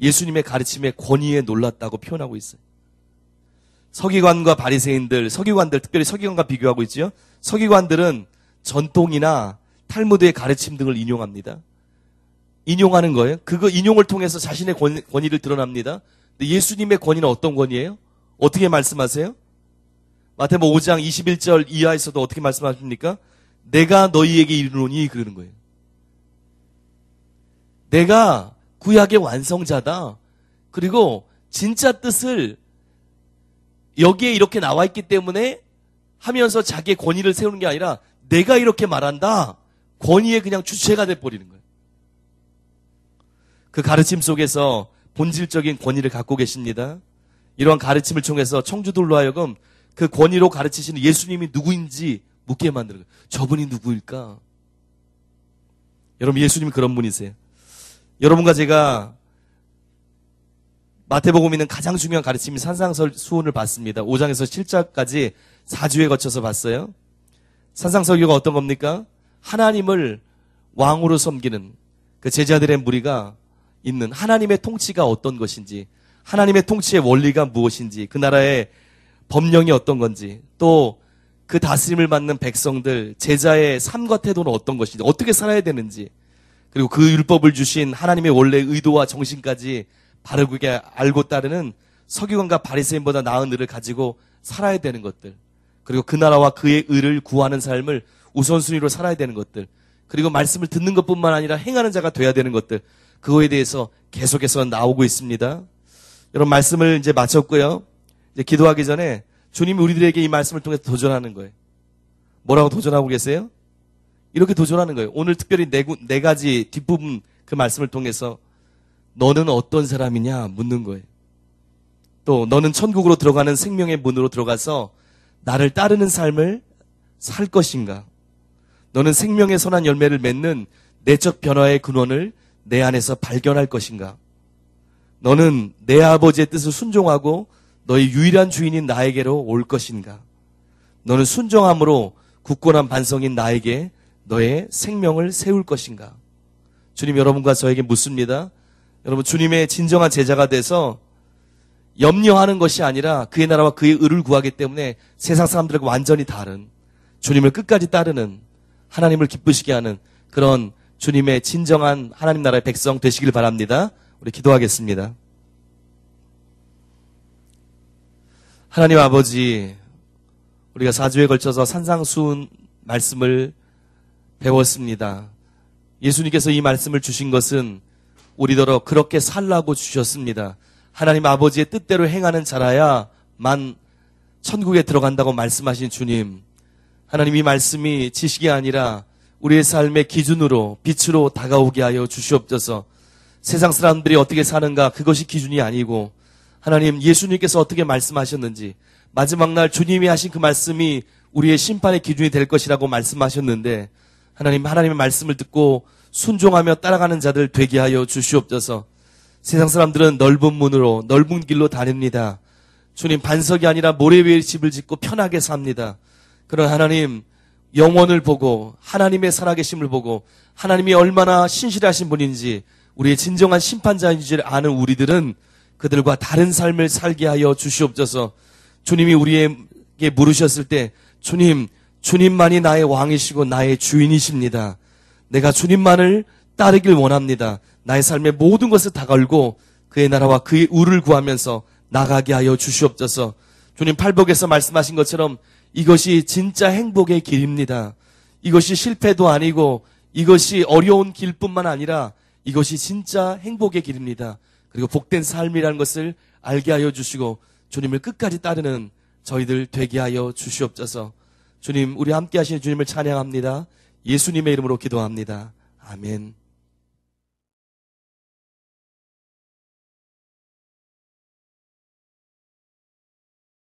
예수님의 가르침에 권위에 놀랐다고 표현하고 있어요. 서기관과 바리새인들, 서기관들 특별히 서기관과 비교하고 있죠. 서기관들은 전통이나 탈무드의 가르침 등을 인용합니다. 인용하는 거예요. 그거 인용을 통해서 자신의 권위를 드러납니다. 근데 예수님의 권위는 어떤 권위예요? 어떻게 말씀하세요? 마태복음 5장 21절 이하에서도 어떻게 말씀하십니까? 내가 너희에게 이르노니 그러는 거예요. 내가 구약의 완성자다. 그리고 진짜 뜻을 여기에 이렇게 나와 있기 때문에 하면서 자기의 권위를 세우는 게 아니라 내가 이렇게 말한다. 권위의 그냥 주체가 돼버리는 거예요. 그 가르침 속에서 본질적인 권위를 갖고 계십니다. 이러한 가르침을 통해서 청주들로 하여금 그 권위로 가르치시는 예수님이 누구인지 묻게 만드는 거예요. 저분이 누구일까? 여러분, 예수님이 그런 분이세요. 여러분과 제가 마태복음에 있는 가장 중요한 가르침이 산상수훈을 봤습니다. 5장에서 7장까지 4주에 거쳐서 봤어요. 산상설교가 어떤 겁니까? 하나님을 왕으로 섬기는 그 제자들의 무리가 있는 하나님의 통치가 어떤 것인지, 하나님의 통치의 원리가 무엇인지, 그 나라의 법령이 어떤 건지, 또 그 다스림을 받는 백성들, 제자의 삶과 태도는 어떤 것인지, 어떻게 살아야 되는지, 그리고 그 율법을 주신 하나님의 원래 의도와 정신까지 바르게 알고 따르는 서기관과 바리새인보다 나은 의를 가지고 살아야 되는 것들, 그리고 그 나라와 그의 의를 구하는 삶을 우선순위로 살아야 되는 것들, 그리고 말씀을 듣는 것뿐만 아니라 행하는 자가 돼야 되는 것들, 그거에 대해서 계속해서 나오고 있습니다. 여러분, 말씀을 이제 마쳤고요. 이제 기도하기 전에 주님이 우리들에게 이 말씀을 통해서 도전하는 거예요. 뭐라고 도전하고 계세요? 이렇게 도전하는 거예요. 오늘 특별히 네 가지 뒷부분 그 말씀을 통해서 너는 어떤 사람이냐 묻는 거예요. 또 너는 천국으로 들어가는 생명의 문으로 들어가서 나를 따르는 삶을 살 것인가? 너는 생명의 선한 열매를 맺는 내적 변화의 근원을 내 안에서 발견할 것인가? 너는 내 아버지의 뜻을 순종하고 너의 유일한 주인인 나에게로 올 것인가? 너는 순종함으로 굳건한 반성인 나에게 너의 생명을 세울 것인가? 주님, 여러분과 저에게 묻습니다. 여러분, 주님의 진정한 제자가 돼서 염려하는 것이 아니라 그의 나라와 그의 의를 구하기 때문에 세상 사람들과 완전히 다른, 주님을 끝까지 따르는, 하나님을 기쁘시게 하는 그런 주님의 진정한 하나님 나라의 백성 되시길 바랍니다. 우리 기도하겠습니다. 하나님 아버지, 우리가 4주에 걸쳐서 산상수훈 말씀을 배웠습니다. 예수님께서 이 말씀을 주신 것은 우리더러 그렇게 살라고 주셨습니다. 하나님 아버지의 뜻대로 행하는 자라야만 천국에 들어간다고 말씀하신 주님, 하나님, 이 말씀이 지식이 아니라 우리의 삶의 기준으로, 빛으로 다가오게 하여 주시옵소서. 세상 사람들이 어떻게 사는가, 그것이 기준이 아니고 하나님, 예수님께서 어떻게 말씀하셨는지, 마지막 날 주님이 하신 그 말씀이 우리의 심판의 기준이 될 것이라고 말씀하셨는데, 하나님의 말씀을 듣고 순종하며 따라가는 자들 되게 하여 주시옵소서. 세상 사람들은 넓은 문으로, 넓은 길로 다닙니다. 주님, 반석이 아니라 모래 위에 집을 짓고 편하게 삽니다. 그런 하나님, 영원을 보고 하나님의 살아계심을 보고 하나님이 얼마나 신실하신 분인지, 우리의 진정한 심판자인 줄 아는 우리들은 그들과 다른 삶을 살게 하여 주시옵소서. 주님이 우리에게 물으셨을 때, 주님만이 나의 왕이시고 나의 주인이십니다. 내가 주님만을 따르길 원합니다. 나의 삶의 모든 것을 다 걸고 그의 나라와 그의 의를 구하면서 나가게 하여 주시옵소서. 주님 팔복에서 말씀하신 것처럼 이것이 진짜 행복의 길입니다. 이것이 실패도 아니고 이것이 어려운 길뿐만 아니라 이것이 진짜 행복의 길입니다. 그리고 복된 삶이라는 것을 알게 하여 주시고 주님을 끝까지 따르는 저희들 되게 하여 주시옵소서. 주님, 우리 함께 하시는 주님을 찬양합니다. 예수님의 이름으로 기도합니다. 아멘.